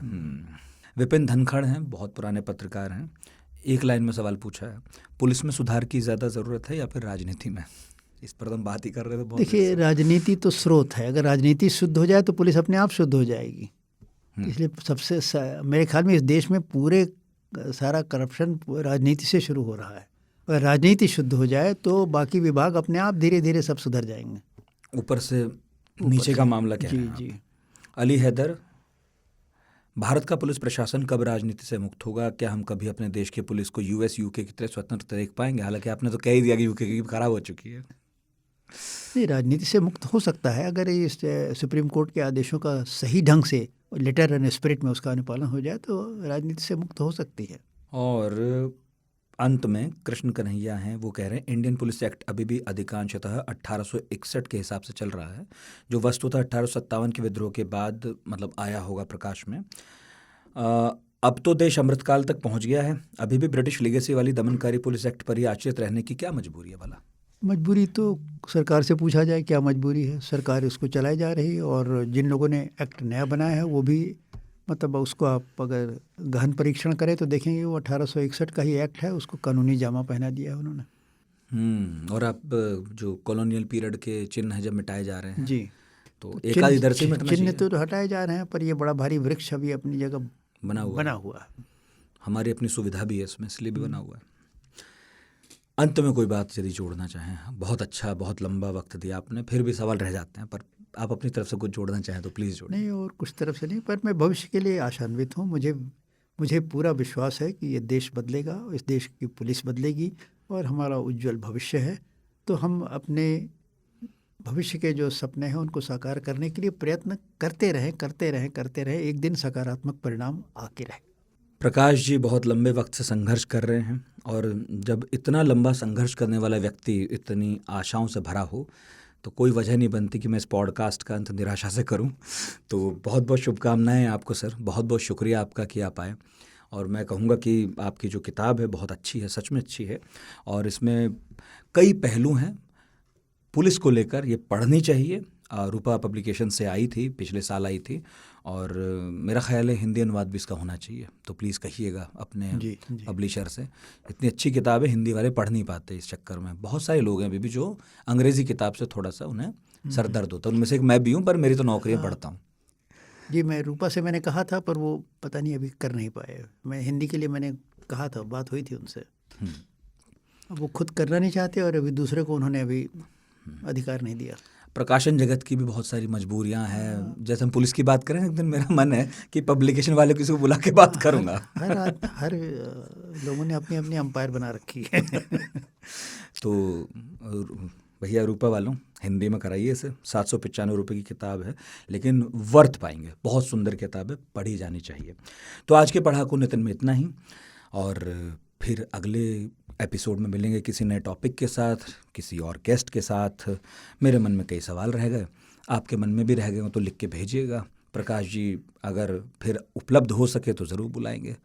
विपिन धनखड़ हैं, बहुत पुराने पत्रकार हैं। एक लाइन में सवाल पूछा है, पुलिस में सुधार की ज़्यादा ज़रूरत है या फिर राजनीति में? इस पर हम बात ही कर रहे थे बहुत देर देखिए, से। राजनीति तो स्रोत है, अगर राजनीति शुद्ध हो जाए तो पुलिस अपने आप शुद्ध हो जाएगी। इसलिए मेरे ख्याल में इस देश में पूरे सारा करप्शन राजनीति से शुरू हो रहा है। अगर राजनीति शुद्ध हो जाए तो बाकी विभाग अपने आप धीरे धीरे सब सुधर जाएंगे। ऊपर से नीचे का मामला क्या जी है? जी। अली हैदर, भारत का पुलिस प्रशासन कब राजनीति से मुक्त होगा? क्या हम कभी अपने देश की पुलिस को यूएस यूके की तरह स्वतंत्र देख पाएंगे? हालांकि आपने तो कह ही दिया कि यूके की खराब हो चुकी है। नहीं, राजनीति से मुक्त हो सकता है अगर इस सुप्रीम कोर्ट के आदेशों का सही ढंग से लेटर एंड स्पिरिट में उसका अनुपालन हो जाए तो राजनीति से मुक्त हो सकती है। और अंत में कृष्ण कन्हैया हैं, वो कह रहे हैं इंडियन पुलिस एक्ट अभी भी अधिकांशतः 1861 के हिसाब से चल रहा है, जो वस्तुतः 1857 के विद्रोह के बाद मतलब आया होगा प्रकाश में। अब तो देश अमृतकाल तक पहुंच गया है, अभी भी ब्रिटिश लीगेसी वाली दमनकारी पुलिस एक्ट पर ही आश्रित रहने की क्या मजबूरी है भला? मजबूरी तो सरकार से पूछा जाए क्या मजबूरी है। सरकार इसको चलाई जा रही है और जिन लोगों ने एक्ट नया बनाया है वो भी मतलब उसको आप अगर गहन परीक्षण करें तो देखेंगे वो 1861 का ही एक्ट है, उसको कानूनी जामा पहना दिया है उन्होंने। और अब जो कॉलोनियल पीरियड के चिन्ह जब मिटाए जा रहे हैं जी, तो एक आध इधर से मिटना चिन्ह चाहिए। तो हटाए जा रहे हैं पर ये बड़ा भारी वृक्ष अभी अपनी जगह बना हुआ है। हमारी अपनी सुविधा भी है इसमें, इसलिए भी बना हुआ है। अंत में कोई बात यदि जोड़ना चाहें? बहुत अच्छा, बहुत लंबा वक्त दिया आपने, फिर भी सवाल रह जाते हैं, पर आप अपनी तरफ से कुछ जोड़ना चाहें तो प्लीज़ जोड़ें। नहीं, और कुछ तरफ से नहीं, पर मैं भविष्य के लिए आशान्वित हूँ। मुझे पूरा विश्वास है कि ये देश बदलेगा, इस देश की पुलिस बदलेगी और हमारा उज्जवल भविष्य है। तो हम अपने भविष्य के जो सपने हैं उनको साकार करने के लिए प्रयत्न करते रहें। एक दिन सकारात्मक परिणाम आके रहे। प्रकाश जी बहुत लंबे वक्त से संघर्ष कर रहे हैं, और जब इतना लंबा संघर्ष करने वाला व्यक्ति इतनी आशाओं से भरा हो तो कोई वजह नहीं बनती कि मैं इस पॉडकास्ट का अंत निराशा से करूं। तो बहुत बहुत शुभकामनाएं आपको सर, बहुत बहुत शुक्रिया आपका कि आप आए। और मैं कहूँगा कि आपकी जो किताब है बहुत अच्छी है, सच में अच्छी है, और इसमें कई पहलू हैं पुलिस को लेकर, ये पढ़नी चाहिए। रूपा पब्लिकेशन से आई थी, पिछले साल आई थी, और मेरा ख्याल है हिंदी अनुवाद भी इसका होना चाहिए। तो प्लीज़ कहिएगा अपने जी। पब्लिशर से, इतनी अच्छी किताब है, हिंदी वाले पढ़ नहीं पाते इस चक्कर में। बहुत सारे लोग हैं अभी भी जो अंग्रेज़ी किताब से थोड़ा सा उन्हें सर दर्द होता है, उनमें से एक मैं भी हूँ, पर मेरी तो नौकरियाँ पढ़ता हूँ। जी, मैं रूपा से मैंने कहा था पर वो पता नहीं अभी कर नहीं पाए। मैं हिंदी के लिए मैंने कहा था, बात हुई थी उनसे, अब वो खुद करना नहीं चाहते और अभी दूसरे को उन्होंने अभी अधिकार नहीं दिया। प्रकाशन जगत की भी बहुत सारी मजबूरियां हैं। जैसे हम पुलिस की बात करें, एक दिन मेरा मन है कि पब्लिकेशन वाले किसी को बुला के बात करूंगा। हर लोगों ने अपनी अपनी अंपायर बना रखी है। तो भैया रूपा वालों, हिंदी में कराइए इसे। 795 रुपये की किताब है, लेकिन वर्थ पाएंगे, बहुत सुंदर किताब है, पढ़ी जानी चाहिए। तो आज के पढ़ाकू नितिन में इतना ही, और फिर अगले एपिसोड में मिलेंगे किसी नए टॉपिक के साथ, किसी और गेस्ट के साथ। मेरे मन में कई सवाल रह गए, आपके मन में भी रह गए हो तो लिख के भेजिएगा। प्रकाश जी अगर फिर उपलब्ध हो सके तो ज़रूर बुलाएंगे।